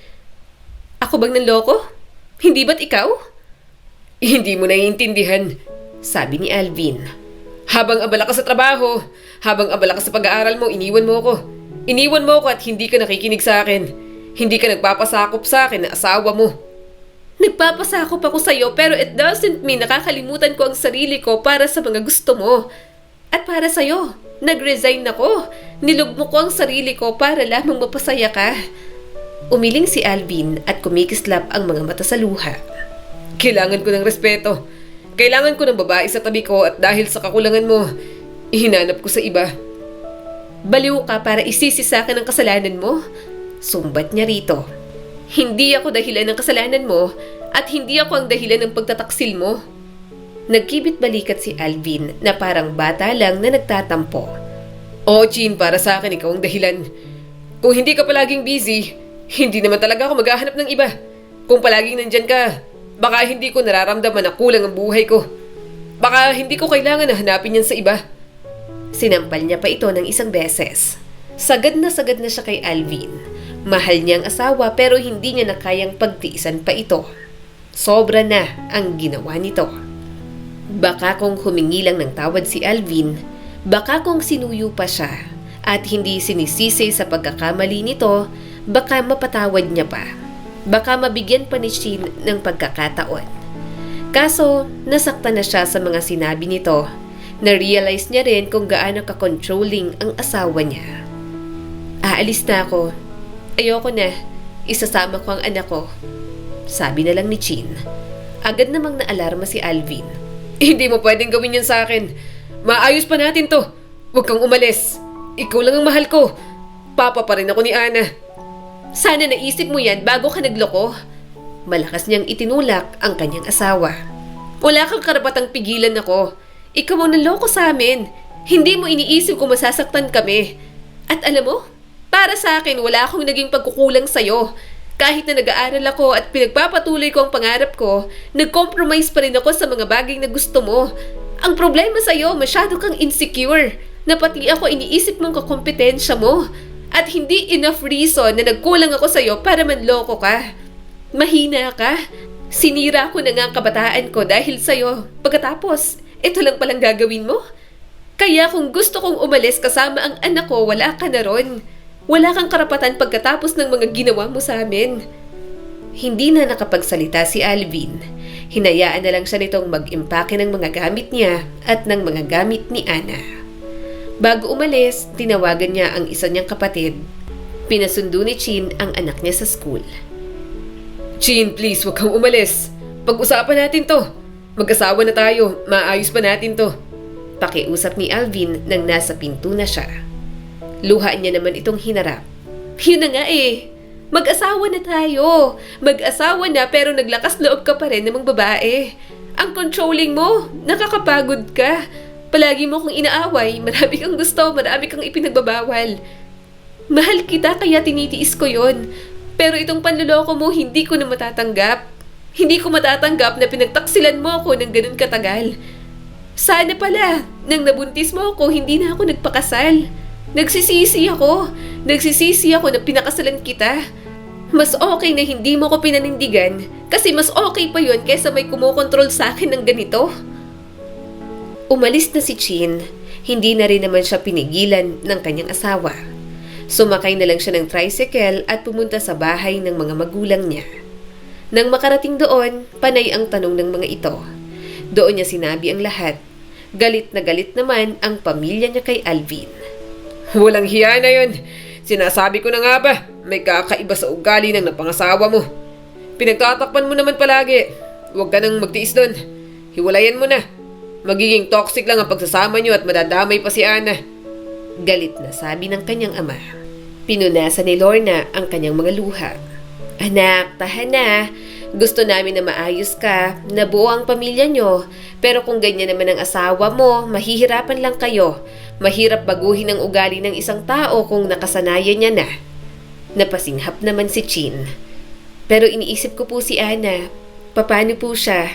[SPEAKER 2] Ako bang nanloko? Hindi ba't ikaw?
[SPEAKER 1] Hindi mo naiintindihan, sabi ni Alvin. Habang abala ka sa trabaho, habang abala ka sa pag-aaral mo, iniwan mo ako. Iniwan mo ako at hindi ka nakikinig sa akin. Hindi ka nagpapasakop sa akin na asawa mo.
[SPEAKER 2] Nagpapasakop ako sa'yo pero it doesn't mean nakakalimutan ko ang sarili ko para sa mga gusto mo. At para sa'yo, nag-resign ako. Nilugmo ko ang sarili ko para lamang mapasaya ka. Umiling si Alvin at kumikislap ang mga mata sa luha.
[SPEAKER 1] Kailangan ko ng respeto. Kailangan ko ng babae sa tabi ko at dahil sa kakulangan mo, ihinanap ko sa iba.
[SPEAKER 2] Baliw ka para isisi sa akin ang kasalanan mo? Sumbat niya rito. Hindi ako dahilan ng kasalanan mo at hindi ako ang dahilan ng pagtataksil mo. Nagkibit balikat si Alvin na parang bata lang na nagtatampo.
[SPEAKER 1] Oo, Chin, para sa akin ikaw ang dahilan. Kung hindi ka palaging busy, hindi naman talaga ako maghahanap ng iba. Kung palaging nandyan ka, baka hindi ko nararamdaman na kulang ang buhay ko. Baka hindi ko kailangan na hanapin yan sa iba.
[SPEAKER 2] Sinampal niya pa ito ng isang beses. Sagad na siya kay Alvin. Mahal niya ang asawa pero hindi niya na kayang pagtiisan pa ito. Sobra na ang ginawa nito. Baka kung humingi lang ng tawad si Alvin, baka kung sinuyo pa siya at hindi sinisisi sa pagkakamali nito, baka mapatawad niya pa. Baka mabigyan pa ni Chin ng pagkakataon. Kaso, nasaktan na siya sa mga sinabi nito. Na-realize niya rin kung gaano ka-controlling ang asawa niya. Aalis na ako. Ayoko na. Isasama ko ang anak ko. Sabi na lang ni Chin. Agad namang naalarma si Alvin.
[SPEAKER 1] Hindi mo pwedeng gawin yan sa akin. Maayos pa natin to. Huwag kang umalis. Ikaw lang ang mahal ko. Papa pa rin ako ni Ana.
[SPEAKER 2] Sana naisip mo yan bago ka nagloko. Malakas niyang itinulak ang kanyang asawa. Wala kang karapatang pigilan ako. Ikaw ang nanloko sa amin. Hindi mo iniisip kung masasaktan kami. At alam mo, para sa akin wala akong naging pagkukulang sa'yo. Kahit na nag-aaral ako at pinagpapatuloy ko ang pangarap ko, nag-compromise pa rin ako sa mga bagay na gusto mo. Ang problema sa'yo, masyado kang insecure. Na pati ako iniisip mong kakompetensya mo. At hindi enough reason na nagkulang ako sa'yo para manloko ka. Mahina ka. Sinira ko na nga ang kabataan ko dahil sa'yo. Pagkatapos, ito lang palang gagawin mo? Kaya kung gusto kong umalis kasama ang anak ko, wala ka na ron. Wala kang karapatan pagkatapos ng mga ginawa mo sa amin. Hindi na nakapagsalita si Alvin. Hinayaan na lang siya nitong mag-impake ng mga gamit niya at ng mga gamit ni Ana. Bago umalis, tinawagan niya ang isa niyang kapatid. Pinasundo ni Chin ang anak niya sa school.
[SPEAKER 1] Chin, please, huwag kang umalis. Pag-usapan natin to. Mag-asawa na tayo. Maayos pa natin to.
[SPEAKER 2] Pakiusap ni Alvin nang nasa pinto na siya. Luha niya naman itong hinarap. Yun na nga eh. Mag-asawa na tayo. Mag-asawa na pero naglakas loob ka pa rin namang babae. Ang controlling mo. Nakakapagod ka. Palagi mo kong inaaway. Marami kang gusto. Marami kang ipinagbabawal. Mahal kita kaya tinitiis ko yon. Pero itong panluloko mo hindi ko na matatanggap. Hindi ko matatanggap na pinagtaksilan mo ako ng ganun katagal. Sana pala, nang nabuntis mo ako, hindi na ako nagpakasal. Nagsisisi ako. Nagsisisi ako na pinakasalan kita. Mas okay na hindi mo ko pinanindigan kasi mas okay pa yun kaysa may kumokontrol sa akin ng ganito. Umalis na si Chin. Hindi na rin naman siya pinigilan ng kanyang asawa. Sumakay na lang siya ng tricycle at pumunta sa bahay ng mga magulang niya. Nang makarating doon, panay ang tanong ng mga ito. Doon niya sinabi ang lahat. Galit na galit naman ang pamilya niya kay Alvin.
[SPEAKER 1] Walang hiya na yun. Sinasabi ko na nga ba, may kakaiba sa ugali ng napangasawa mo. Pinagtatakpan mo naman palagi. Huwag ka nang magtiis doon. Hiwalayan mo na. Magiging toxic lang ang pagsasama niyo at madadamay pa si Ana.
[SPEAKER 2] Galit na sabi ng kanyang ama. Pinunasan ni Lorna ang kanyang mga luha. Anak, tahan na. Gusto namin na maayos ka, na buo ang pamilya nyo. Pero kung ganyan naman ang asawa mo, mahihirapan lang kayo. Mahirap baguhin ang ugali ng isang tao kung nakasanayan niya na. Napasinghap naman si Chin. Pero iniisip ko po si Ana. Paano po siya?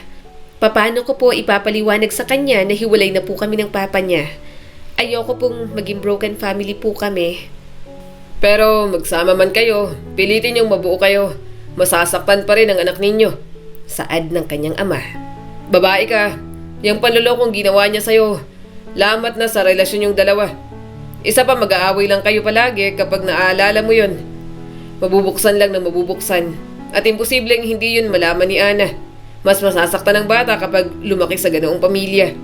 [SPEAKER 2] Paano ko po ipapaliwanag sa kanya na hiwalay na po kami ng papa niya? Ayoko pong maging broken family po kami.
[SPEAKER 1] Pero magsama man kayo, pilitin yung mabuo kayo. Masasaktan pa rin ang anak ninyo.
[SPEAKER 2] Saad ng kanyang ama.
[SPEAKER 1] Babae ka, yung panlolokong ginawa niya sa'yo. Lamat na sa relasyon yung dalawa. Isa pa, mag-aaway lang kayo palagi kapag naaalala mo yun. Mabubuksan lang ng mabubuksan. At imposibleng hindi yun malaman ni Ana. Mas masasaktan ng bata kapag lumaki sa ganoong pamilya.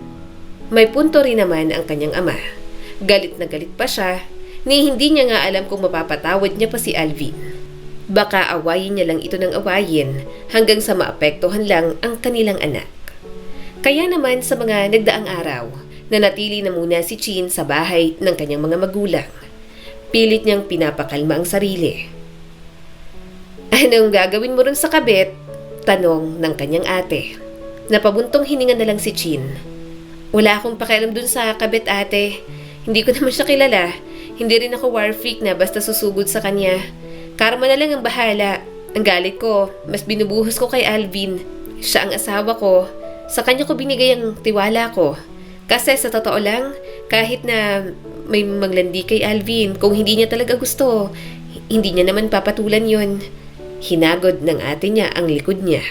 [SPEAKER 2] May punto rin naman ang kanyang ama. Galit na galit pa siya, ni hindi niya nga alam kung mapapatawad niya pa si Alvin. Baka awayin niya lang ito ng awayin hanggang sa maapektuhan lang ang kanilang anak. Kaya naman sa mga nagdaang araw, nanatili na muna si Chin sa bahay ng kanyang mga magulang. Pilit niyang pinapakalma ang sarili. Anong gagawin mo rin sa kabit? Tanong ng kanyang ate. Napabuntong hininga na lang si Chin. Wala akong pakialam dun sa kabit, ate. Hindi ko naman siya kilala. Hindi rin ako war freak na basta susugod sa kanya. Karma na lang ang bahala. Ang galit ko, mas binubuhos ko kay Alvin. Siya ang asawa ko. Sa kanya ko binigay ang tiwala ko. Kasi sa totoo lang, kahit na may manglandi kay Alvin, kung hindi niya talaga gusto, hindi niya naman papatulan yon. Hinagod ng ate niya ang likod niya.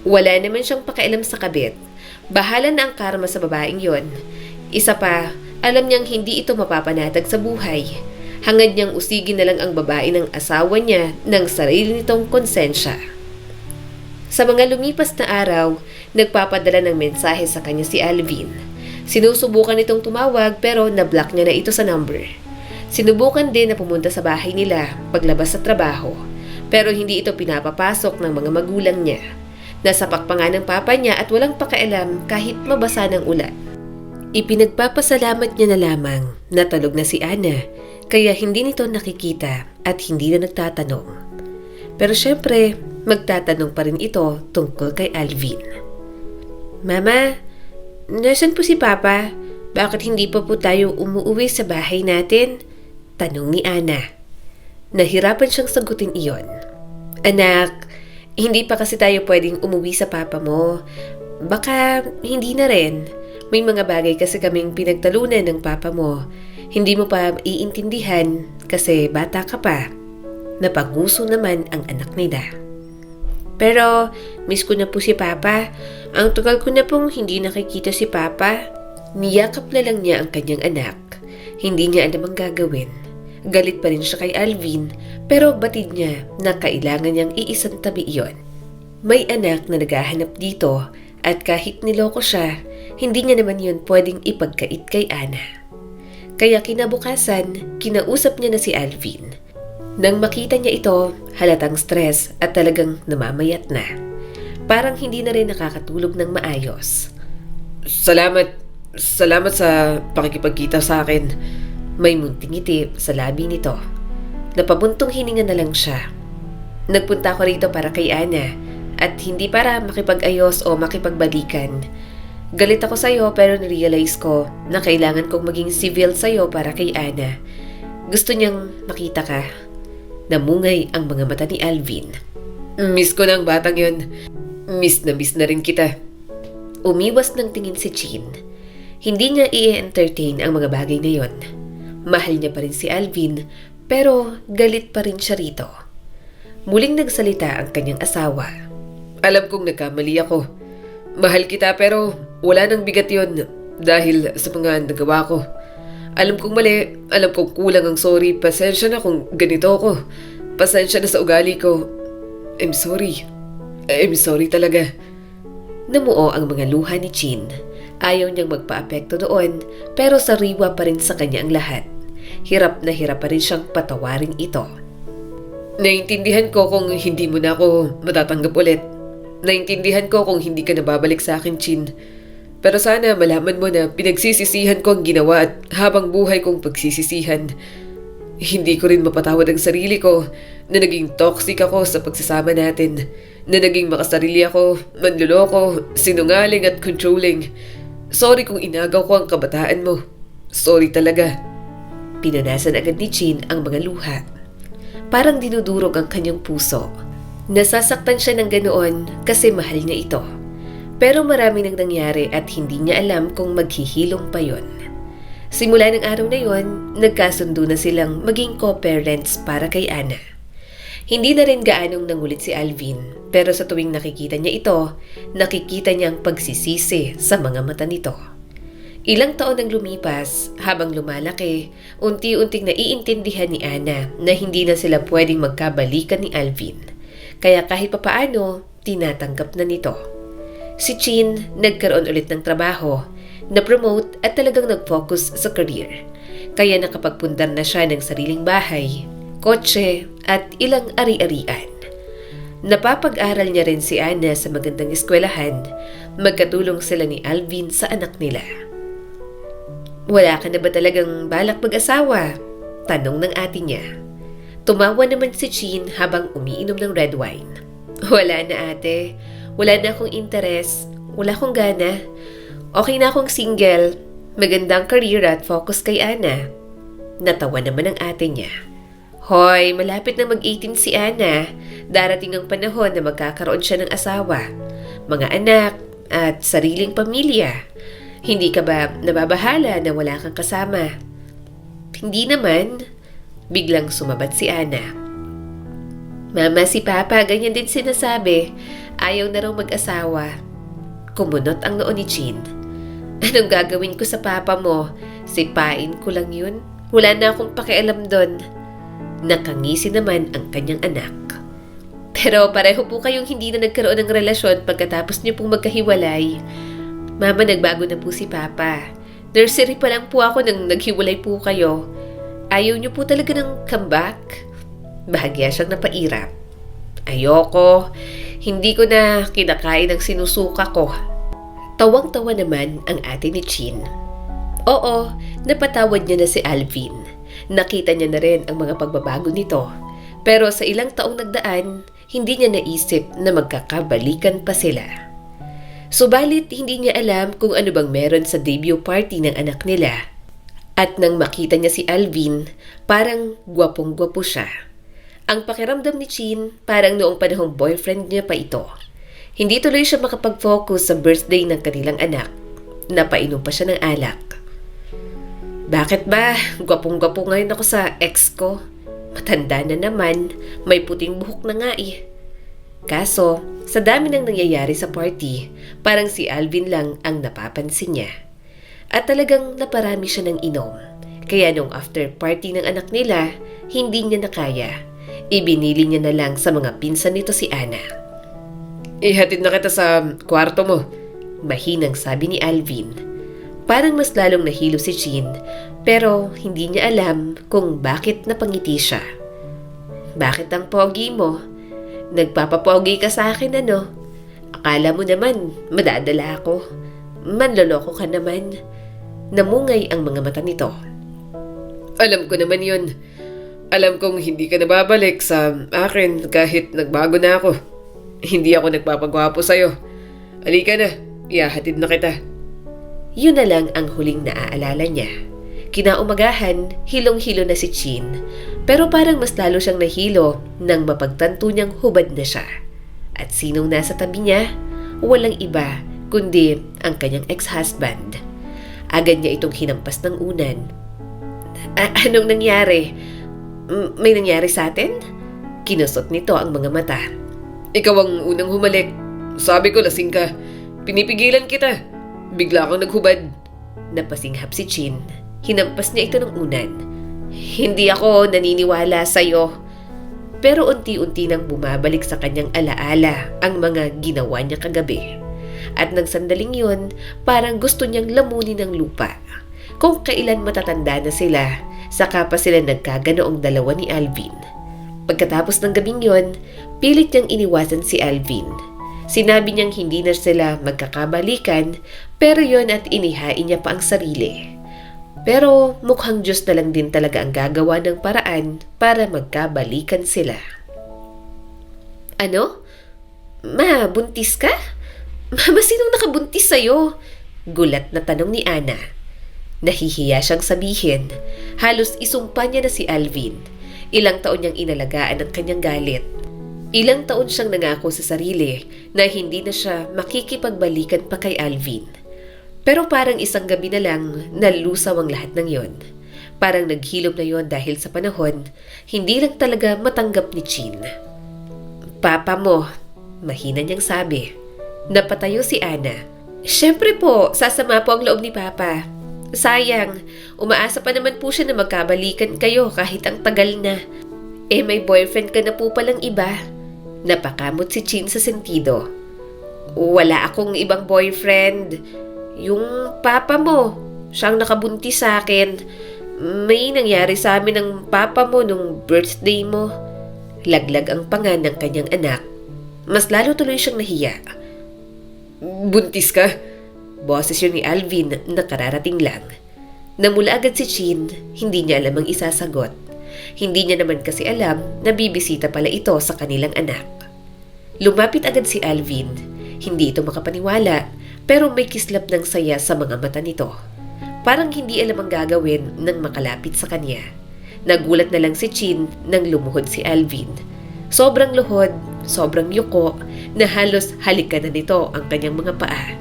[SPEAKER 2] Wala naman siyang pakialam sa kabit. Bahala na ang karma sa babaeng yon. Isa pa, alam niyang hindi ito mapapanatag sa buhay. Hangad niyang usigin na lang ang babae ng asawa niya ng sarili nitong konsensya. Sa mga lumipas na araw, nagpapadala ng mensahe sa kanya si Alvin. Sinusubukan itong tumawag pero na-block niya na ito sa number. Sinubukan din na pumunta sa bahay nila paglabas sa trabaho. Pero hindi ito pinapapasok ng mga magulang niya. Nasapak pa nga ng papa niya at walang pakialam kahit mabasa ng ulan. Ipinagpapasalamat niya na lamang na talog na si Ana, kaya hindi nito nakikita at hindi na nagtatanong. Pero syempre, magtatanong pa rin ito tungkol kay Alvin. Mama, nasan po si Papa? Bakit hindi pa po tayo umuwi sa bahay natin? Tanong ni Ana. Nahirapan siyang sagutin iyon. Anak, hindi pa kasi tayo pwedeng umuwi sa papa mo. Baka hindi na rin. May mga bagay kasi kaming pinagtalunan ng papa mo. Hindi mo pa iintindihan kasi bata ka pa. Napanguso naman ang anak nila. Pero miss ko na po si Papa. Ang tagal ko na pong hindi nakikita si Papa. Niyakap na lang niya ang kanyang anak. Hindi niya alam ang gagawin. Galit pa rin siya kay Alvin, pero batid niya na kailangan niyang iisang tabi iyon. May anak na naghahanap dito at kahit niloko siya, hindi niya naman yun pwedeng ipagkait kay Ana. Kaya kinabukasan, kinausap niya na si Alvin. Nang makita niya ito, halatang stress at talagang namamayat na. Parang hindi na rin nakakatulog ng maayos.
[SPEAKER 1] Salamat sa pakikipagkita sa akin.
[SPEAKER 2] May munting ngiti sa labi nito. Napabuntong hininga na lang siya. Nagpunta ako rito para kay Ana at hindi para makipag-ayos o makipagbalikan. Galit ako sa'yo pero narealize ko na kailangan kong maging civil sa'yo para kay Ana. Gusto niyang makita ka. Namungay ang mga mata ni Alvin.
[SPEAKER 1] Miss ko ng batang yon. Miss na rin kita.
[SPEAKER 2] Umiwas ng tingin si Chin. Hindi niya i-entertain ang mga bagay na yon. Mahal niya pa rin si Alvin, pero galit pa rin siya rito. Muling nagsalita ang kanyang asawa.
[SPEAKER 1] Alam kong nagkamali ako. Mahal kita pero wala nang bigat yon dahil sa mga nagawa ko. Alam kong mali, alam kong kulang ang sorry. Pasensya na kung ganito ako. Pasensya na sa ugali ko. I'm sorry. I'm sorry talaga.
[SPEAKER 2] Namuo ang mga luha ni Chin. Ayaw niyang magpa-apekto doon, pero sariwa pa rin sa kanya ang lahat. Hirap na hirap pa rin siyang patawarin ito.
[SPEAKER 1] Naintindihan ko kung hindi mo na ako matatanggap ulit. Naintindihan ko kung hindi ka nababalik sa akin, Chin. Pero sana malaman mo na pinagsisisihan ko ang ginawa at habang buhay kong pagsisisihan. Hindi ko rin mapatawad ang sarili ko na naging toxic ako sa pagsasama natin. Na naging makasarili ako, manluloko, sinungaling at controlling. Sorry kung inagaw ko ang kabataan mo. Sorry talaga.
[SPEAKER 2] Pinunasan agad ni Chin ang mga luha. Parang dinudurog ang kanyang puso. Nasasaktan siya ng ganoon kasi mahal niya ito. Pero marami nang nangyari at hindi niya alam kung maghihilom pa yon. Simula ng araw na yon, nagkasundo na silang maging co-parents para kay Ana. Hindi na rin gaanong nangulit si Alvin, pero sa tuwing nakikita niya ito, nakikita niya ang pagsisisi sa mga mata nito. Ilang taon ang lumipas, habang lumalaki, unti-unting naiintindihan ni Ana na hindi na sila pwedeng magkabalikan ni Alvin. Kaya kahit papaano, tinatanggap na nito. Si Chin nagkaroon ulit ng trabaho, na-promote at talagang nag-focus sa career. Kaya nakapagpundar na siya ng sariling bahay, kotse at ilang ari-arian. Napapag-aral niya rin si Ana sa magandang eskwelahan, magkatulong sila ni Alvin sa anak nila. Wala ka na ba talagang balak mag-asawa? Tanong ng ate niya. Tumawa naman si Chin habang umiinom ng red wine. Wala na ate, wala na akong interes, wala akong gana. Okay na akong single, magandang career at focus kay Ana. Natawa naman ang ate niya. Hoy, malapit na mag-18 si Ana. Darating ang panahon na magkakaroon siya ng asawa, mga anak, at sariling pamilya. Hindi ka ba nababahala na wala kang kasama? Hindi naman. Biglang sumabat si Ana. Mama, si Papa, ganyan din sinasabi. Ayaw na raw mag-asawa. Kumunot ang noo ni Chin. Anong gagawin ko sa papa mo? Sipain ko lang yun? Wala na akong pakialam doon. Nakangisi naman ang kanyang anak. Pero pareho po kayong hindi na nagkaroon ng relasyon pagkatapos niyo pong magkahiwalay. Mama, nagbago na po si Papa. Nursery pa lang po ako nang naghiwalay po kayo. Ayaw niyo po talaga ng comeback? Bahagya siyang napairap. Ayoko. Hindi ko na kinakain ang sinusuka ko. Tawang-tawa naman ang ate ni Chin. Oo, napatawad niya na si Alvin. Nakita niya na rin ang mga pagbabago nito. Pero sa ilang taong nagdaan, hindi niya naisip na magkakabalikan pa sila. Subalit, hindi niya alam kung ano bang meron sa debut party ng anak nila. At nang makita niya si Alvin, parang gwapong-gwapo siya. Ang pakiramdam ni Chin, parang noong panahong boyfriend niya pa ito. Hindi tuloy siya makapag-focus sa birthday ng kanilang anak. Napainom pa siya ng alak. Bakit ba? Gwapong-gwapo ngayon ako sa ex ko. Matanda na naman, may puting buhok na nga eh. Kaso, sa dami ng nangyayari sa party, parang si Alvin lang ang napapansin niya. At talagang naparami siya ng inom. Kaya nung after party ng anak nila, hindi niya nakaya. Ibinili niya na lang sa mga pinsan nito si Ana. Ihatid na kita sa kwarto mo, mahinang sabi ni Alvin. Parang mas lalong nahilo si Chin, pero hindi niya alam kung bakit napangiti siya. Bakit ang pogi mo? Nagpapapogi ka sa akin ano? Akala mo naman, madadala ako. Manloloko ka naman. Namungay ang mga mata nito. Alam ko naman yun. Alam kong hindi ka nababalik sa akin kahit nagbago na ako. Hindi ako nagpapagwapo sa'yo. Halika na, ihahatid na kita. Yun na lang ang huling naaalala niya. Kinaumagahan, hilong-hilo na si Chin. Pero parang mas lalo siyang nahilo nang mapagtanto niyang hubad na siya. At sinong nasa tabi niya? Walang iba kundi ang kanyang ex-husband. Agad niya itong hinampas ng unan. Anong nangyari? May nangyari sa atin? Kinusot nito ang mga mata.
[SPEAKER 1] Ikaw ang unang humalik. Sabi ko lasing ka. Pinipigilan kita. Bigla kang naghubad.
[SPEAKER 2] Napasinghap si Chin. Hinampas niya ito ng unan. Hindi ako naniniwala sa'yo. Pero unti-unti nang bumabalik sa kanyang alaala ang mga ginawa niya kagabi. At nang sandaling yun, parang gusto niyang lamunin ng lupa. Kung kailan matatanda na sila, saka pa sila nagkaganoong dalawa ni Alvin. Pagkatapos ng gabing yon, pilit niyang iniwasan si Alvin. Sinabi niyang hindi na sila magkakabalikan, pero yon at inihain niya pa ang sarili. Pero mukhang Diyos na lang din talaga ang gagawa ng paraan para magkabalikan sila. Ano? Ma, buntis ka? Mama, sinong nakabuntis sa'yo? Gulat na tanong ni Ana. Nahihiya siyang sabihin. Halos isumpa niya na si Alvin. Ilang taon niyang inalagaan ang kanyang galit. Ilang taon siyang nangako sa sarili na hindi na siya makikipagbalikan pa kay Alvin. Pero parang isang gabi na lang nalusaw ang lahat ng yon. Parang naghilom na yon dahil sa panahon, hindi lang talaga matanggap ni Chin. Papa mo, mahina niyang sabi. Napatayo si Ana. Siyempre po, sasama po ang loob ni Papa. Sayang, umaasa pa naman po siya na magkabalikan kayo kahit ang tagal na. May boyfriend ka na po palang iba. Napakamot si Chin sa sentido. Wala akong ibang boyfriend. Yung papa mo, siyang nakabuntis sa akin. May nangyari sa amin ng papa mo nung birthday mo. Laglag ang panga ng kanyang anak. Mas lalo tuloy siyang nahiya.
[SPEAKER 1] Buntis ka?
[SPEAKER 2] Boses yun ni Alvin na kararating lang. Namula agad si Chin, hindi niya alam ang isasagot. Hindi niya naman kasi alam na bibisita pala ito sa kanilang anak. Lumapit agad si Alvin. Hindi ito makapaniwala, pero may kislap ng saya sa mga mata nito. Parang hindi alam ang gagawin nang makalapit sa kanya. Nagulat na lang si Chin nang lumuhod si Alvin. Sobrang luhod, sobrang yuko, na halos halikan na nito ang kanyang mga paa.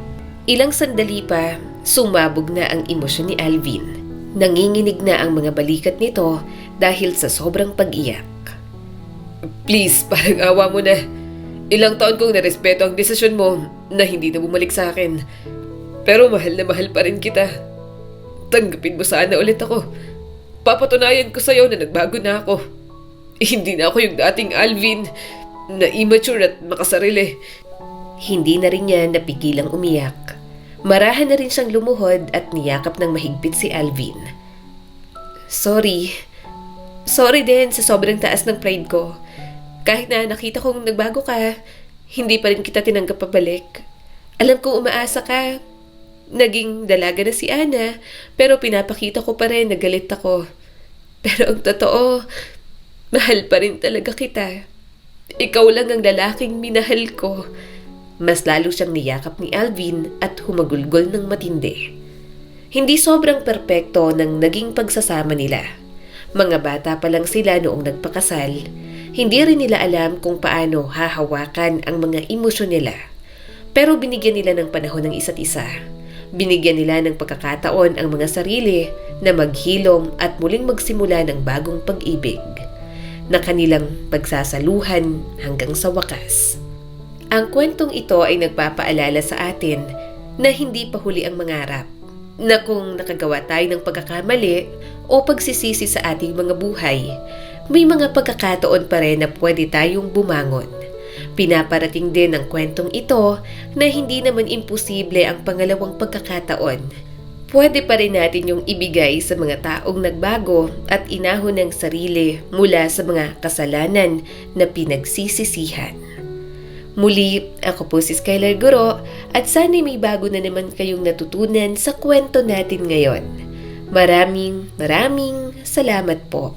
[SPEAKER 2] Ilang sandali pa, sumabog na ang emosyon ni Alvin. Nanginginig na ang mga balikat nito dahil sa sobrang pag-iyak.
[SPEAKER 1] Please, parang awa mo na. Ilang taon kong narespeto ang desisyon mo na hindi na bumalik sa akin. Pero mahal na mahal pa rin kita. Tanggapin mo sana ulit ako. Papatunayan ko sa'yo na nagbago na ako. Hindi na ako yung dating Alvin na immature at makasarili.
[SPEAKER 2] Hindi na rin niya napigilang umiyak. Marahan na rin siyang lumuhod at niyakap ng mahigpit si Alvin. Sorry. Sorry din sa sobrang taas ng pride ko. Kahit na nakita kong nagbago ka, hindi pa rin kita tinanggap pabalik. Alam kong umaasa ka. Naging dalaga na si Ana, pero pinapakita ko pa rin na galit ako. Pero ang totoo, mahal pa rin talaga kita. Ikaw lang ang lalaking minahal ko. Mas lalo siyang niyakap ni Alvin at humagulgol ng matindi. Hindi sobrang perpekto ng naging pagsasama nila. Mga bata pa lang sila noong nagpakasal. Hindi rin nila alam kung paano hahawakan ang mga emosyon nila. Pero binigyan nila ng panahon ng isa't isa. Binigyan nila ng pagkakataon ang mga sarili na maghilom at muling magsimula ng bagong pag-ibig na kanilang pagsasaluhan hanggang sa wakas. Ang kwentong ito ay nagpapaalala sa atin na hindi pa huli ang mangarap, na kung nakagawa tayo ng pagkakamali o pagsisisi sa ating mga buhay, may mga pagkakataon pa rin na pwede tayong bumangon. Pinaparating din ang kwentong ito na hindi naman imposible ang pangalawang pagkakataon. Pwede pa rin natin yung ibigay sa mga taong nagbago at inahon ng sarili mula sa mga kasalanan na pinagsisisihan. Muli, ako po si Skylar Guro at sana'y may bago na naman kayong natutunan sa kwento natin ngayon. Maraming salamat po.